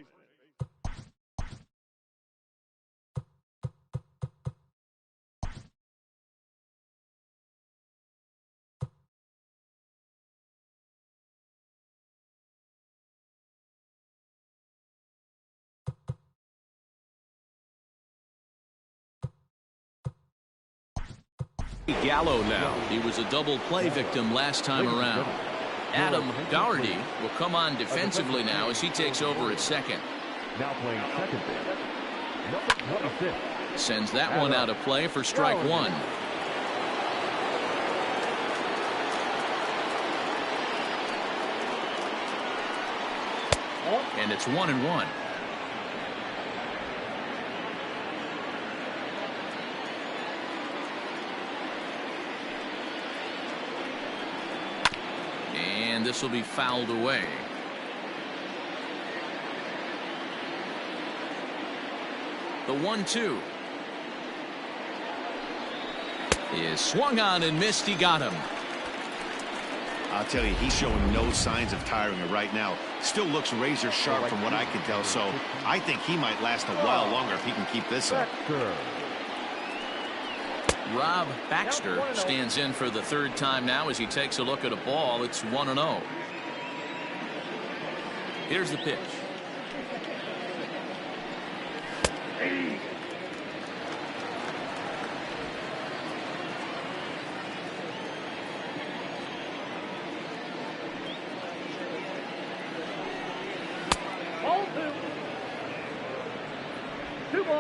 Gallo now. He was a double play victim last time around. Adam Doherty will come on defensively now as he takes over at second. Now playing second base, number 26. Sends that one out of play for strike 1. And it's 1-1. And this will be fouled away. The 1-2 is swung on and missed. He got him. I'll tell you, he's showing no signs of tiring right now. Still looks razor sharp from what I can tell, so I think he might last a while longer if he can keep this up. Rob Baxter stands in for the third time now as he takes a look at a ball. It's 1-0. Here's the pitch.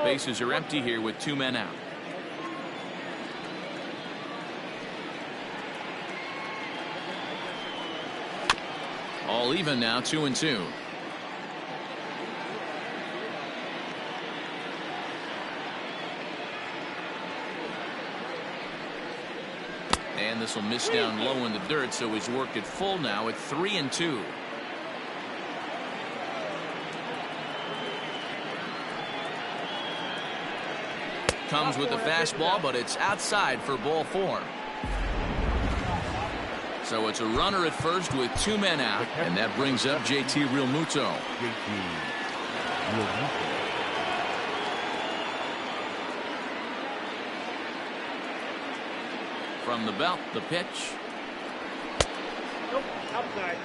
Bases are empty here with 2 men out. All even now, 2-2. And this will miss down low in the dirt, so he's worked it full now at 3-2. Comes with the fastball, but it's outside for ball 4. So it's a runner at first with 2 men out, and that brings up JT Realmuto. From the belt, the pitch. Nope, outside.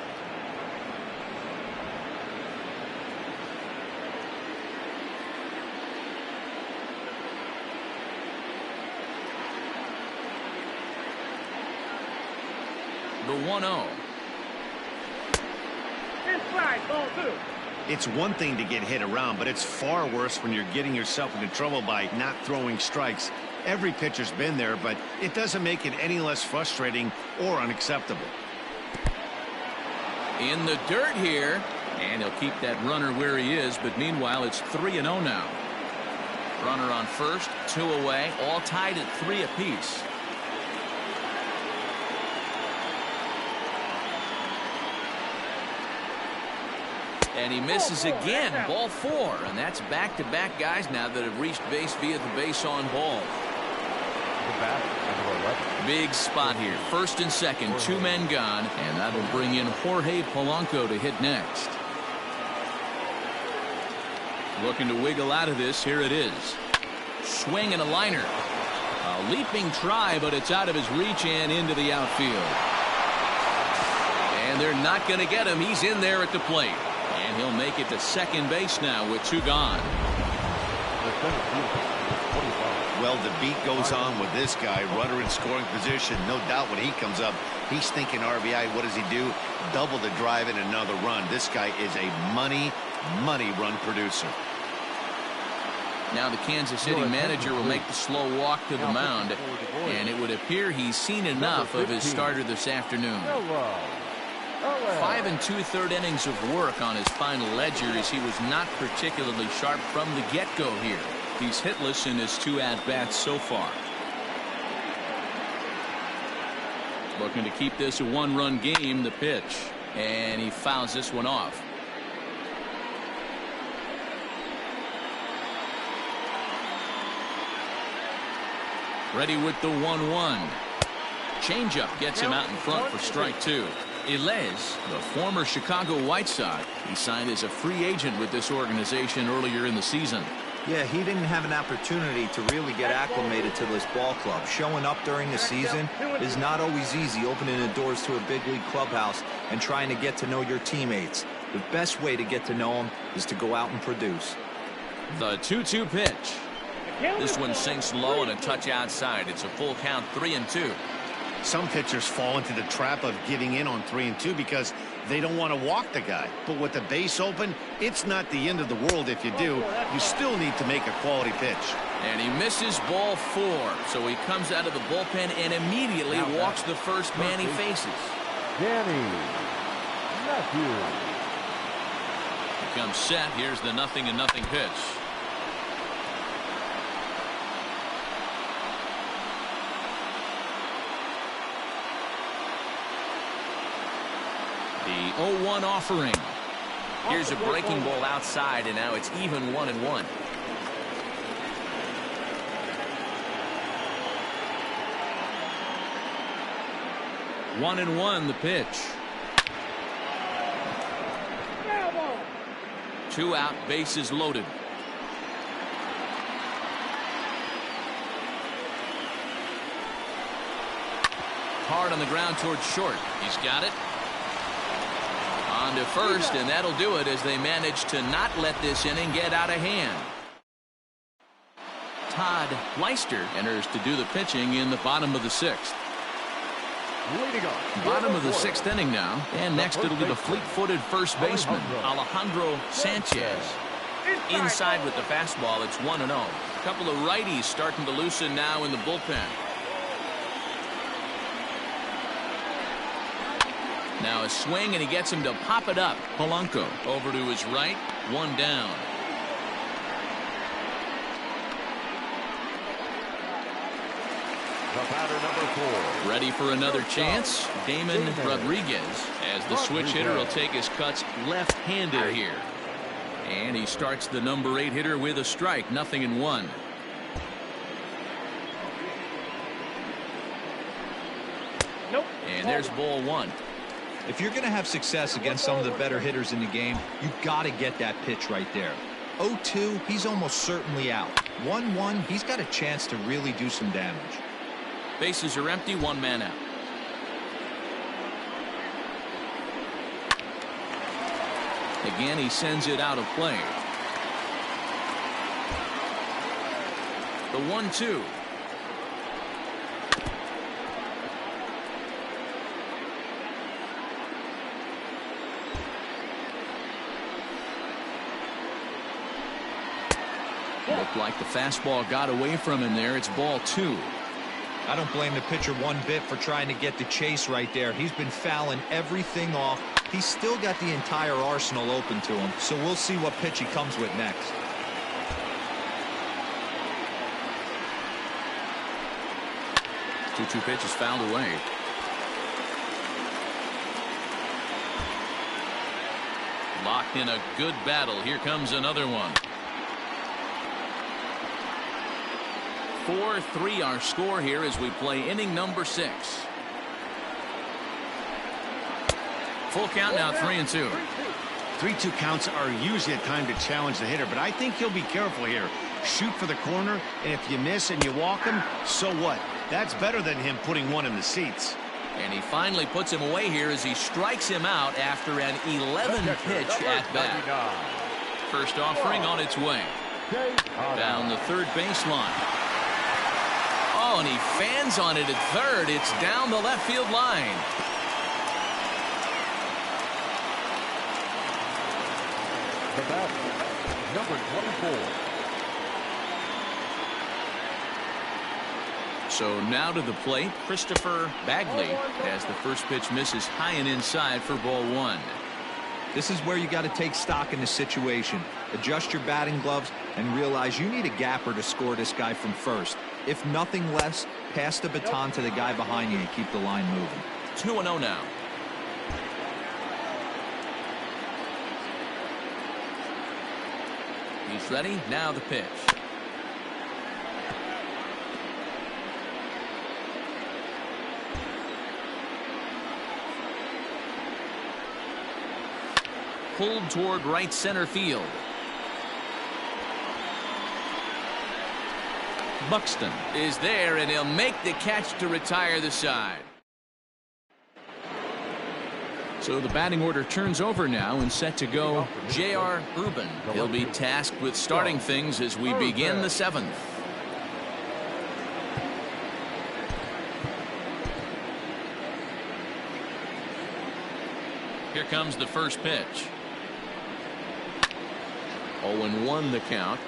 The 1-0. Inside, ball 2. It's one thing to get hit around, but it's far worse when you're getting yourself into trouble by not throwing strikes. Every pitcher's been there, but it doesn't make it any less frustrating or unacceptable. In the dirt here, and he'll keep that runner where he is, but meanwhile it's 3-0 now. Runner on first, 2 away, all tied at 3 apiece. And he misses again, ball 4, and that's back-to-back guys now that have reached base via the base on ball. Big spot here, first and second, 2 men gone, and that'll bring in Jorge Polanco to hit next. Looking to wiggle out of this, here it is. Swing and a liner. A leaping try, but it's out of his reach and into the outfield. And they're not going to get him. He's in there at the plate. And he'll make it to second base now with 2 gone. Well, the beat goes on with this guy. Runner in scoring position. No doubt when he comes up, he's thinking RBI. What does he do? Double the drive and another run. This guy is a money run producer. Now the Kansas City manager will make the slow walk to the mound. And it would appear he's seen enough of his starter this afternoon. 5 2/3 innings of work on his final ledger as he was not particularly sharp from the get-go here. He's hitless in his 2 at-bats so far. Looking to keep this a 1-run game, the pitch. And he fouls this one off. Ready with the 1-1. Changeup gets him out in front for strike 2. Ilez, the former Chicago White Sox, he signed as a free agent with this organization earlier in the season. Yeah, he didn't have an opportunity to really get acclimated to this ball club. Showing up during the season is not always easy, opening the doors to a big league clubhouse and trying to get to know your teammates. The best way to get to know them is to go out and produce. The 2-2 pitch. This one sinks low and a touch outside. It's a full count, 3-2. Some pitchers fall into the trap of giving in on 3-2 because they don't want to walk the guy. But with the base open, it's not the end of the world if you do. You still need to make a quality pitch. And he misses ball 4. So he comes out of the bullpen and immediately walks the first man he faces. Danny Matthews. He comes set. Here's the 0-0 pitch. The 0-1 offering. Here's a breaking ball outside, and now it's even 1-1. One and one, the pitch. 2 out, bases loaded. Hard on the ground towards short. He's got it. On to first, and that'll do it as they manage to not let this inning get out of hand. Todd Leister enters to do the pitching in the bottom of the 6th. Bottom of the 6th inning now, and next it'll be the fleet-footed first baseman Alejandro Sanchez. Inside with the fastball, it's 1-0. A couple of righties starting to loosen now in the bullpen. Now a swing, and he gets him to pop it up. Polanco over to his right, 1 down. The batter, number 4. Ready for another chance, Damon Rodriguez, as the switch hitter will take his cuts left-handed here. And he starts the number 8 hitter with a strike, 0-1. Nope. And there's ball 1. If you're going to have success against some of the better hitters in the game, you've got to get that pitch right there. 0-2, he's almost certainly out. 1-1, he's got a chance to really do some damage. Bases are empty, 1 man out. Again, he sends it out of play. The 1-2. Looked like the fastball got away from him there. It's ball 2. I don't blame the pitcher one bit for trying to get the chase right there. He's been fouling everything off. He's still got the entire arsenal open to him, so we'll see what pitch he comes with next. Two pitches fouled away. Locked in a good battle. Here comes another one. 4-3 our score here as we play inning number 6. Full count now, 3-2. 3-2 counts are usually a time to challenge the hitter, but I think he'll be careful here. Shoot for the corner, and if you miss and you walk him, so what? That's better than him putting one in the seats. And he finally puts him away here as he strikes him out after an 11-pitch at bat. First offering on its way. Down the third baseline. Oh, and he fans on it at third. It's down the left field line. The batter, number 24. So now to the plate, Christopher Bagley, as the first pitch misses high and inside for ball 1. This is where you got to take stock in the situation. Adjust your batting gloves and realize you need a gapper to score this guy from first. If nothing less, pass the baton to the guy behind you and keep the line moving. 2-0 now. He's ready. Now the pitch. Pulled toward right center field. Buxton is there, and he'll make the catch to retire the side. So the batting order turns over now and set to go J.R. Rubin. He'll be tasked with starting things as we begin the 7th. Here comes the first pitch. 0-1 the count.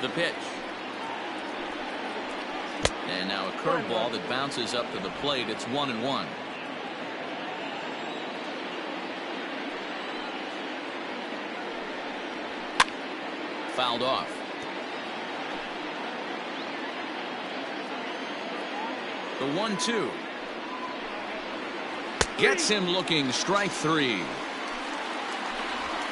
The pitch. And now a curveball that bounces up to the plate. It's 1-1. Fouled off. The 1-2. Gets him looking. Strike 3.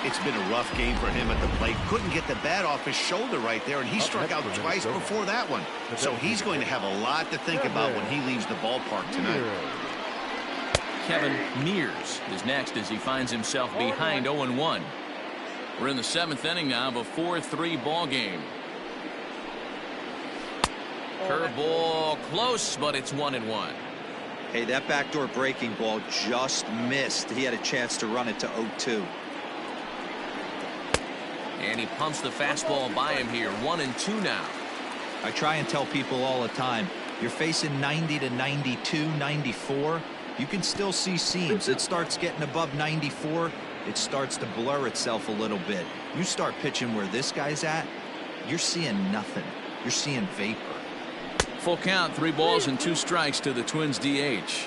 It's been a rough game for him at the plate. Couldn't get the bat off his shoulder right there, and he struck out twice before that one. So he's going to have a lot to think about when he leaves the ballpark tonight. Kevin Mears is next as he finds himself behind 0-1. We're in the 7th inning now of a 4-3 ball game. Curveball close, but it's 1-1. Hey, that backdoor breaking ball just missed. He had a chance to run it to 0-2. And he pumps the fastball by him here. 1-2 now. I try and tell people all the time, you're facing 90 to 92, 94. You can still see seams. It starts getting above 94. It starts to blur itself a little bit. You start pitching where this guy's at, you're seeing nothing. You're seeing vapor. Full count, 3 balls and 2 strikes to the Twins DH.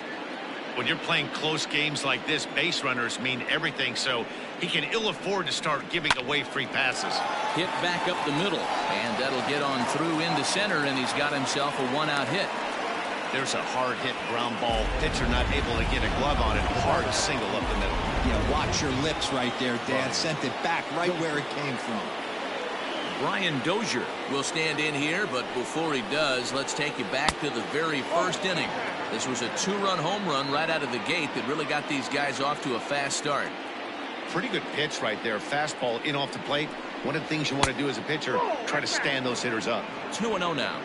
When you're playing close games like this, base runners mean everything, so he can ill afford to start giving away free passes. Hit back up the middle, and that'll get on through into center, and he's got himself a 1-out hit. There's a hard hit ground ball. Pitcher not able to get a glove on it. Hard single up the middle. Yeah, watch your lips right there, Dan. Sent it back right where it came from. Brian Dozier will stand in here, but before he does, let's take you back to the very first inning. This was a 2-run home run right out of the gate that really got these guys off to a fast start. Pretty good pitch right there. Fastball in off the plate. One of the things you want to do as a pitcher, try to stand those hitters up. 2-0 now.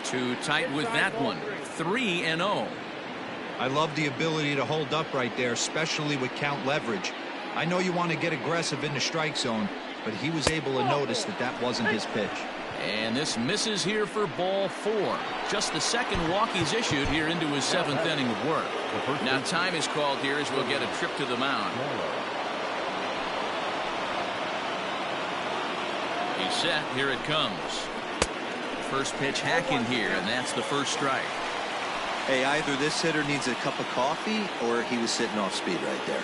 Too tight with that one. 3-0. I love the ability to hold up right there, especially with count leverage. I know you want to get aggressive in the strike zone, but he was able to notice that that wasn't his pitch. And this misses here for ball 4. Just the second walk he's issued here into his 7th inning of work. Now time is called here as we'll get a trip to the mound. He's set. Here it comes. First pitch hacking here, and that's the first strike. Hey, either this hitter needs a cup of coffee or he was sitting off speed right there.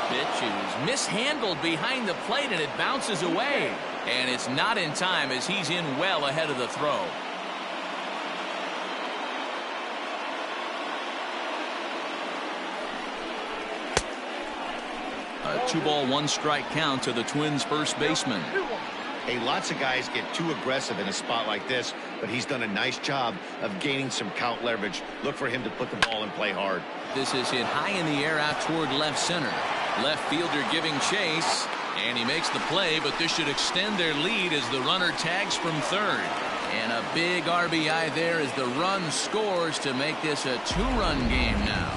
Pitch is mishandled behind the plate, and it bounces away. And it's not in time as he's in well ahead of the throw. A 2-ball, 1-strike count to the Twins' first baseman. Hey, lots of guys get too aggressive in a spot like this, but he's done a nice job of gaining some count leverage. Look for him to put the ball and play hard. This is hit high in the air out toward left center. Left fielder giving chase, and he makes the play, but this should extend their lead as the runner tags from third. And a big RBI there as the run scores to make this a 2-run game now.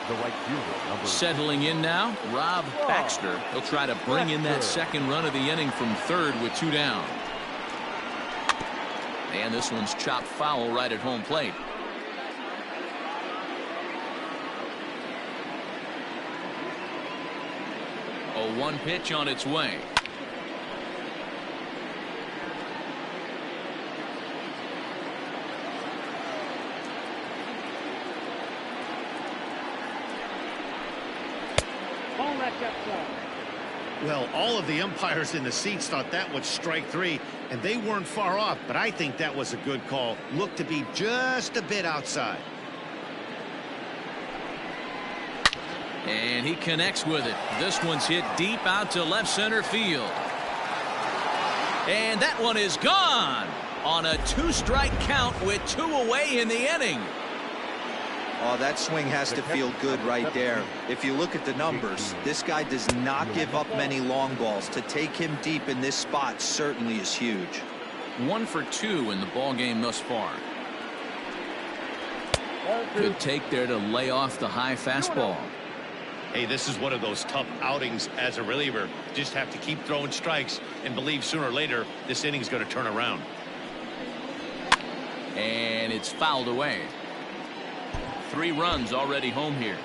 The right fielder, Settling in now, Rob Baxter. He'll try to bring in that second run of the inning from third with 2 down. And this one's chopped foul right at home plate. A 1 pitch on its way. Well, all of the umpires in the seats thought that was strike 3, and they weren't far off, but I think that was a good call. Looked to be just a bit outside. And he connects with it. This one's hit deep out to left center field. And that one is gone on a 2-strike count with 2 away in the inning. Oh, that swing has to feel good right there. If you look at the numbers, this guy does not give up many long balls. To take him deep in this spot certainly is huge. 1 for 2 in the ball game thus far. Good take there to lay off the high fastball. Hey, this is one of those tough outings as a reliever. Just have to keep throwing strikes and believe sooner or later this inning's going to turn around. And it's fouled away. 3 runs already home here.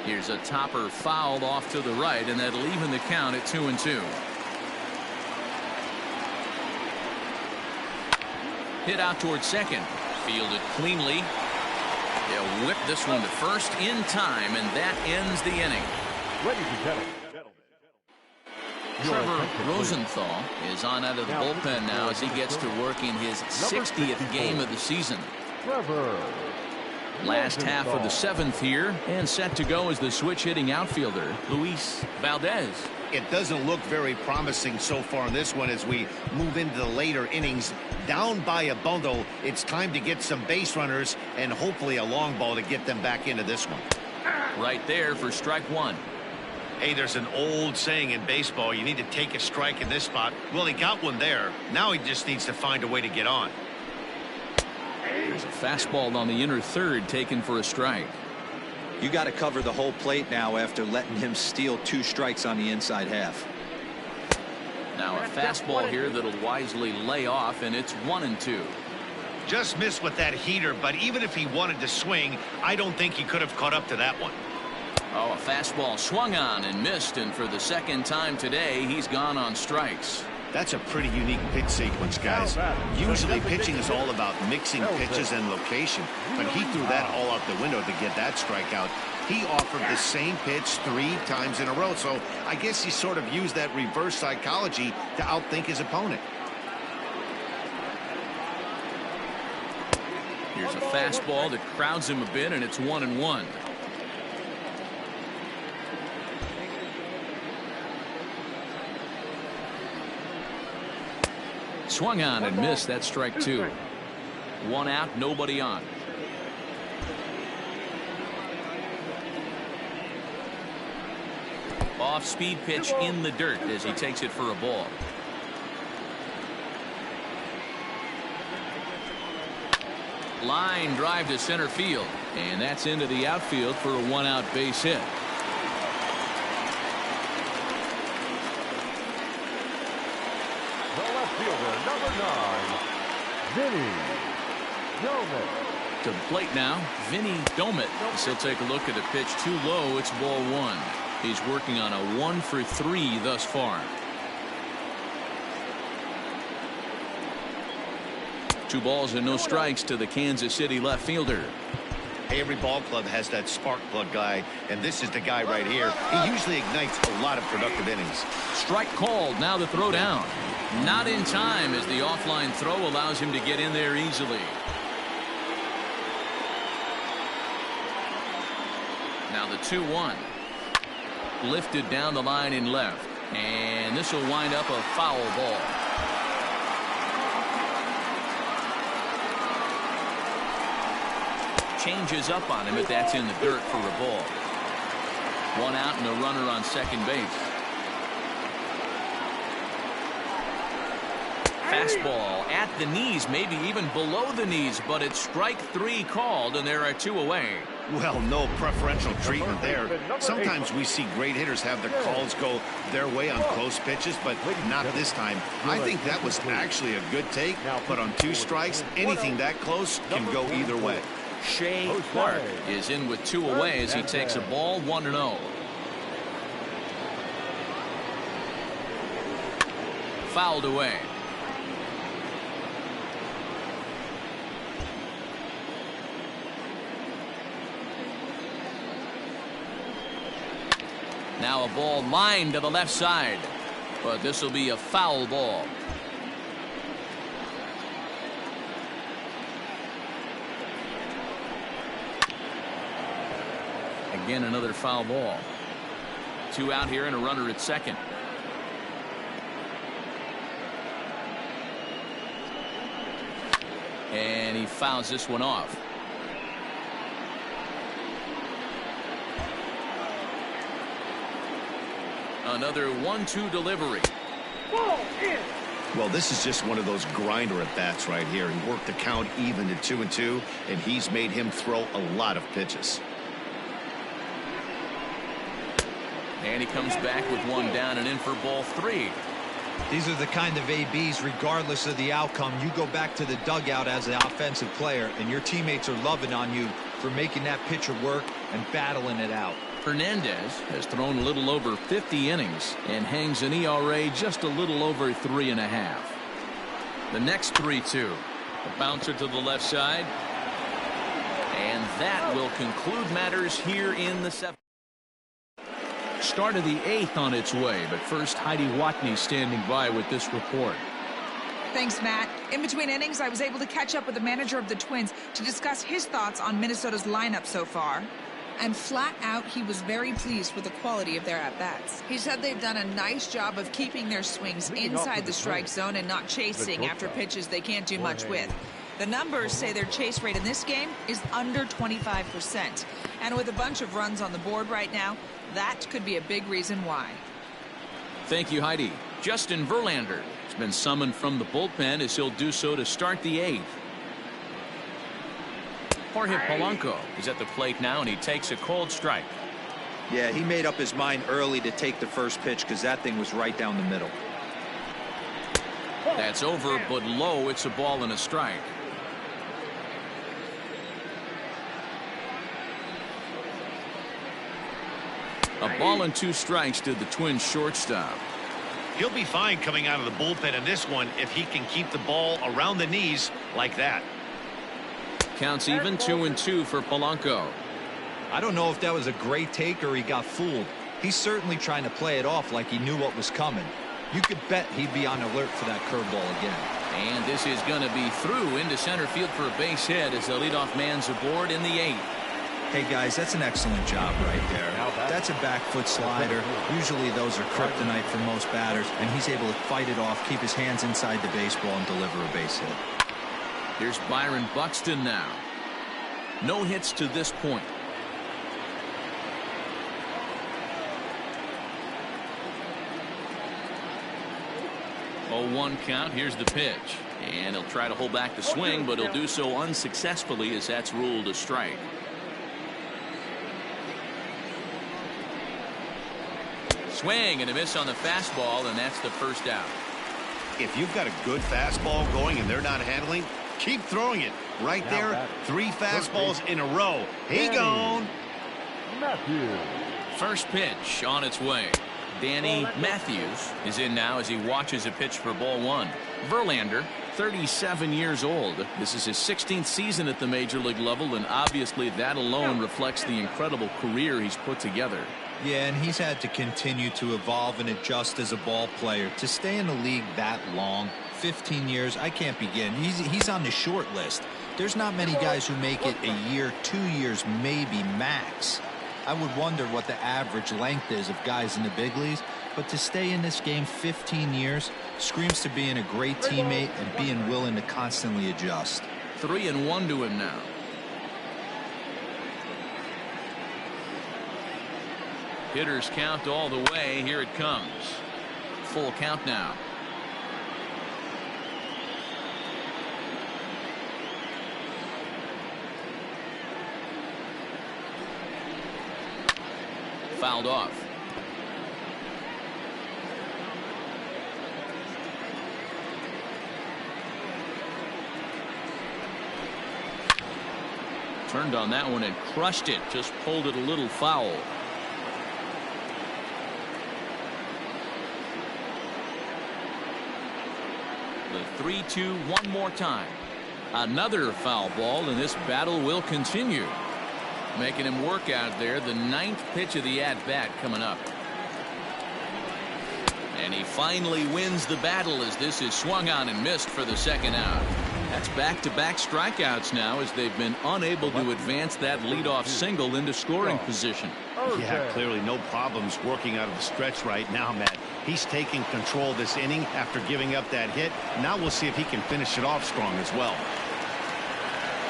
Here's a topper fouled off to the right, and that'll even the count at 2-2. Hit out towards second. Fielded cleanly. They'll whip this one to first in time, and that ends the inning. Ladies and gentlemen. Trevor Rosenthal is on out of the bullpen now as he gets to work in his 60th game of the season. Trevor Last half of the 7th here, and set to go as the switch-hitting outfielder, Luis Valdez. It doesn't look very promising so far in this one as we move into the later innings. Down by a bundle, it's time to get some base runners and hopefully a long ball to get them back into this one. Right there for strike one. Hey, there's an old saying in baseball, you need to take a strike in this spot. Well, he got one there. Now he just needs to find a way to get on. There's a fastball on the inner third taken for a strike. You got to cover the whole plate now after letting him steal 2 strikes on the inside half. Now a fastball here that'll wisely lay off, and it's 1-2. Just missed with that heater, but even if he wanted to swing, I don't think he could have caught up to that one. Oh, a fastball swung on and missed, and for the second time today, he's gone on strikes. That's a pretty unique pitch sequence, guys. Usually pitching is all about mixing pitches and location, but he threw that all out the window to get that strikeout. He offered the same pitch 3 times in a row, so I guess he sort of used that reverse psychology to outthink his opponent. Here's a fastball that crowds him a bit, and it's 1-1. Swung on and missed. That's strike 2. 1 out, nobody on. Off-speed pitch in the dirt as he takes it for a ball. Line drive to center field, and that's into the outfield for a 1-out base hit. Fielder, number 9, Vinny Domit. To the plate now, Vinny Domit. He'll take a look at the pitch too low. It's ball 1. He's working on a 1 for 3 thus far. 2 balls and no strikes to the Kansas City left fielder. Hey, every ball club has that spark plug guy, and this is the guy right here. He usually ignites a lot of productive innings. Strike called. Now the throw down. Not in time as the offline throw allows him to get in there easily. Now the 2-1. Lifted down the line in left. And this will wind up a foul ball. Changes up on him, but that's in the dirt for a ball. 1 out and a runner on second base. Fastball at the knees, maybe even below the knees, but it's strike 3 called, and there are 2 away. Well, no preferential treatment there. Sometimes we see great hitters have their calls go their way on close pitches, but not this time. I think that was actually a good take, but on 2 strikes, anything that close can go either way. Shea Clark is in with 2 away as he takes a ball 1-0. Fouled away. Now a ball lined to the left side, but this will be a foul ball. Again, another foul ball. 2 out here and a runner at second. And he fouls this one off. Another 1-2 delivery. Well, this is just one of those grinder at bats right here. He worked the count even to 2-2, and he's made him throw a lot of pitches. And he comes back with 1 down and in for ball 3. These are the kind of ABs, regardless of the outcome, you go back to the dugout as an offensive player, and your teammates are loving on you for making that pitcher work and battling it out. Hernandez has thrown a little over 50 innings and hangs an ERA just a little over 3.5. The next 3-2. A bouncer to the left side. And that will conclude matters here in the 7th. Start of the 8th on its way, but first Heidi Watney standing by with this report. Thanks, Matt. In between innings, I was able to catch up with the manager of the Twins to discuss his thoughts on Minnesota's lineup so far. And flat out, he was very pleased with the quality of their at-bats. He said they've done a nice job of keeping their swings inside the strike zone and not chasing after pitches they can't do much with. The numbers say their chase rate in this game is under 25%. And with a bunch of runs on the board right now, that could be a big reason why. Thank you, Heidi. Justin Verlander has been summoned from the bullpen as he'll do so to start the 8th. Jorge Polanco is at the plate now, and he takes a cold strike. Yeah, he made up his mind early to take the first pitch because that thing was right down the middle. That's over, but low. It's a ball and a strike. A ball and 2 strikes to the Twins shortstop. He'll be fine coming out of the bullpen in this one if he can keep the ball around the knees like that. Counts even, 2-2 for Polanco. I don't know if that was a great take or he got fooled. He's certainly trying to play it off like he knew what was coming. You could bet he'd be on alert for that curveball again. And this is going to be through into center field for a base hit as the leadoff man's aboard in the 8th. Hey guys, that's an excellent job right there. That's a back foot slider. Usually those are kryptonite for most batters, and he's able to fight it off, keep his hands inside the baseball, and deliver a base hit. Here's Byron Buxton now. No hits to this point. Oh, 1 count. Here's the pitch. And he'll try to hold back the swing, but he'll do so unsuccessfully as that's ruled a strike. Swing and a miss on the fastball, and that's the first out. If you've got a good fastball going and they're not handling, keep throwing it. Right there, 3 fastballs in a row. He gone. First pitch on its way. Danny Matthews is in now as he watches a pitch for ball 1. Verlander, 37 years old. This is his 16th season at the major league level, and obviously that alone reflects the incredible career he's put together. Yeah, and he's had to continue to evolve and adjust as a ball player. To stay in the league that long, 15 years, I can't begin. He's on the short list. There's not many guys who make it a year, 2 years, maybe max. I would wonder what the average length is of guys in the big leagues, but to stay in this game 15 years screams to being a great teammate and being willing to constantly adjust. 3-1 to him now. Hitters count all the way. Here it comes. Full count now. Fouled off. Turned on that one and crushed it. Just pulled it a little foul. The 3-2 one more time. Another foul ball, and this battle will continue. Making him work out there. The 9th pitch of the at-bat coming up. And he finally wins the battle as this is swung on and missed for the 2nd out. That's back-to-back strikeouts now as they've been unable to advance that leadoff single into scoring position. Yeah, clearly no problems working out of the stretch right now, Matt. He's taking control of this inning after giving up that hit. Now we'll see if he can finish it off strong as well.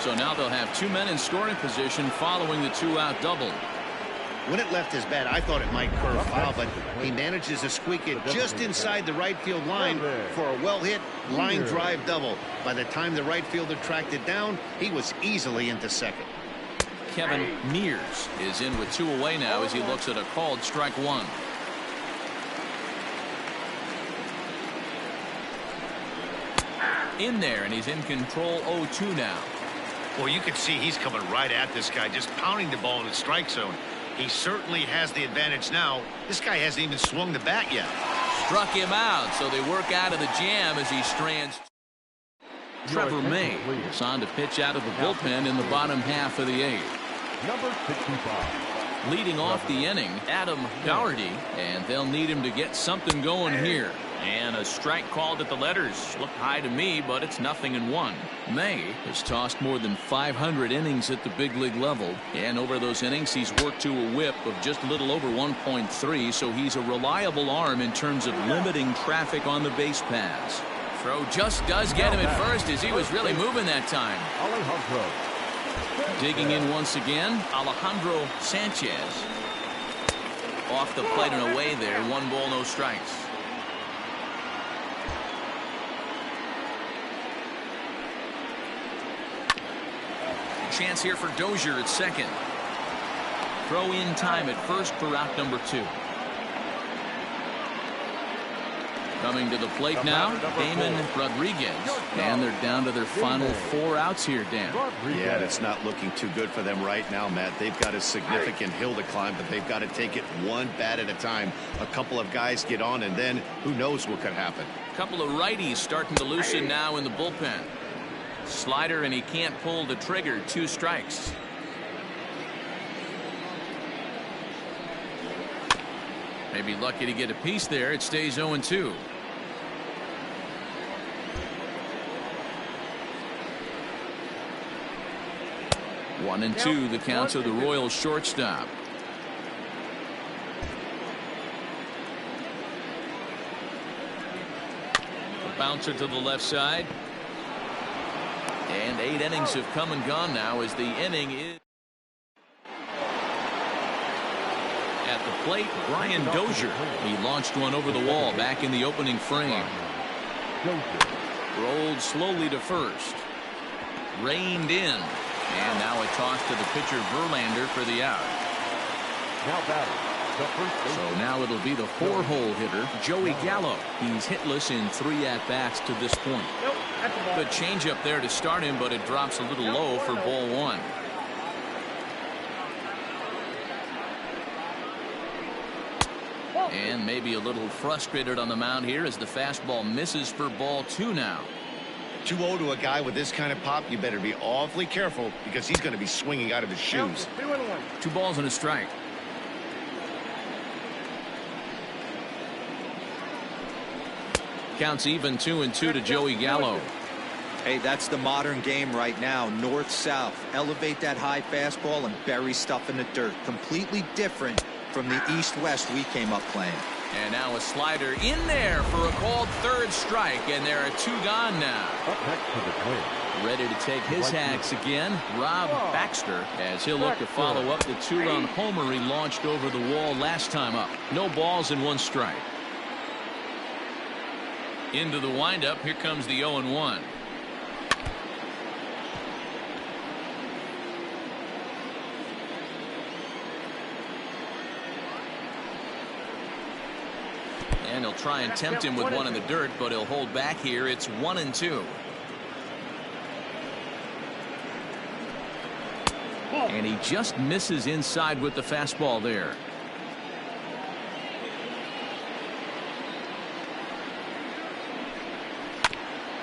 So now they'll have 2 men in scoring position following the 2-out double. When it left his bat, I thought it might curve foul, but he manages to squeak it just inside the right field line for a well-hit line drive double. By the time the right fielder tracked it down, he was easily into second. Kevin Mears is in with 2 away now as he looks at a called strike 1. In there, and he's in control 0-2 now. Well, you can see he's coming right at this guy, just pounding the ball in the strike zone. He certainly has the advantage now. This guy hasn't even swung the bat yet. Struck him out, so they work out of the jam as he strands. Trevor May is on to pitch out of the bullpen in the bottom half of the 8th. Number 65. Leading off the inning, Adam Dougherty, and they'll need him to get something going here. And a strike called at the letters. Looked high to me, but it's 0-1. May has tossed more than 500 innings at the big league level. And over those innings, he's worked to a whip of just a little over 1.3. So he's a reliable arm in terms of limiting traffic on the base paths. Throw just does get him at first as he was really moving that time. Digging in once again, Alejandro Sanchez. Off the plate and away there. 1 ball, no strikes. Chance here for Dozier at second. Throw in time at first for out number 2. Coming to the plate now, Damon Rodriguez. And they're down to their final 4 outs here, Dan. Yeah, it's not looking too good for them right now, Matt. They've got a significant hill to climb, but they've got to take it one bat at a time. A couple of guys get on, and then who knows what could happen. A couple of righties starting to loosen now in the bullpen. Slider, and he can't pull the trigger. 2 strikes. Maybe lucky to get a piece there. It stays 0-2. One and 2, the count to the Royals shortstop. A bouncer to the left side. And 8 innings have come and gone now as the inning is. At the plate, Brian Dozier. He launched one over the wall back in the opening frame. Rolled slowly to first. Reined in. And now a toss to the pitcher Verlander for the out. So now it'll be the 4-hole hitter, Joey Gallo. He's hitless in 3 at-bats to this point. Good changeup there to start him, but it drops a little low for ball 1. And maybe a little frustrated on the mound here as the fastball misses for ball 2 now. 2-0 to a guy with this kind of pop, you better be awfully careful because he's going to be swinging out of his shoes. 2 balls and a strike. Counts even 2-2 to Joey Gallo. Hey, that's the modern game right now. North-south. Elevate that high fastball and bury stuff in the dirt. Completely different from the east-west we came up playing. And now a slider in there for a called 3rd strike, and there are 2 gone now. Ready to take his hacks again, Rob Baxter, as he'll look to follow up the 2-run homer he launched over the wall last time up. No balls and 1 strike. Into the windup, here comes the 0-1. And he'll try and tempt him with one in the dirt, but he'll hold back here. It's 1-2. And he just misses inside with the fastball there.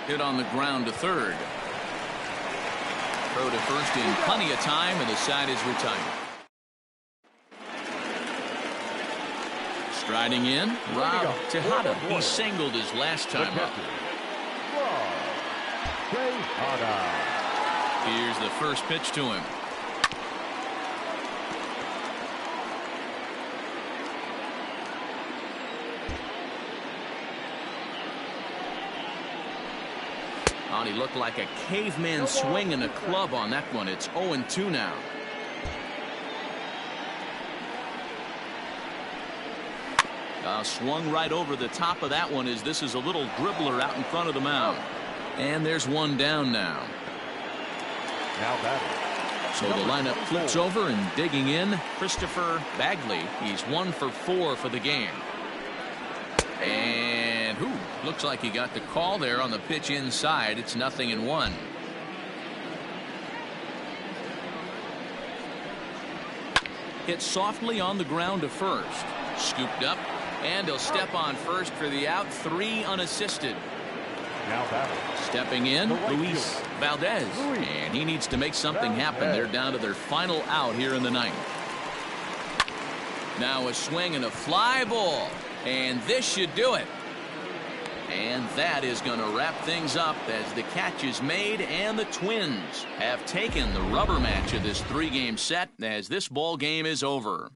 Hit on the ground to third. Throw to first in plenty of time, and the side is retired. Striding in, Rob Tejada. He singled his last time up. Here's the first pitch to him. Oh, he looked like a caveman swinging a club on that one. It's 0-2 now. Swung right over the top of that one as this is a little dribbler out in front of the mound. And there's 1 down now. So the lineup flips over, and digging in, Christopher Bagley. He's 1 for 4 for the game. And looks like he got the call there on the pitch inside. It's 0-1. Hit softly on the ground to first. Scooped up. And he'll step on first for the out. 3 unassisted. Stepping in, Luis Valdez. And he needs to make something happen. They're down to their final out here in the 9th. Now a swing and a fly ball. And this should do it. And that is going to wrap things up as the catch is made, and the Twins have taken the rubber match of this 3-game set as this ball game is over.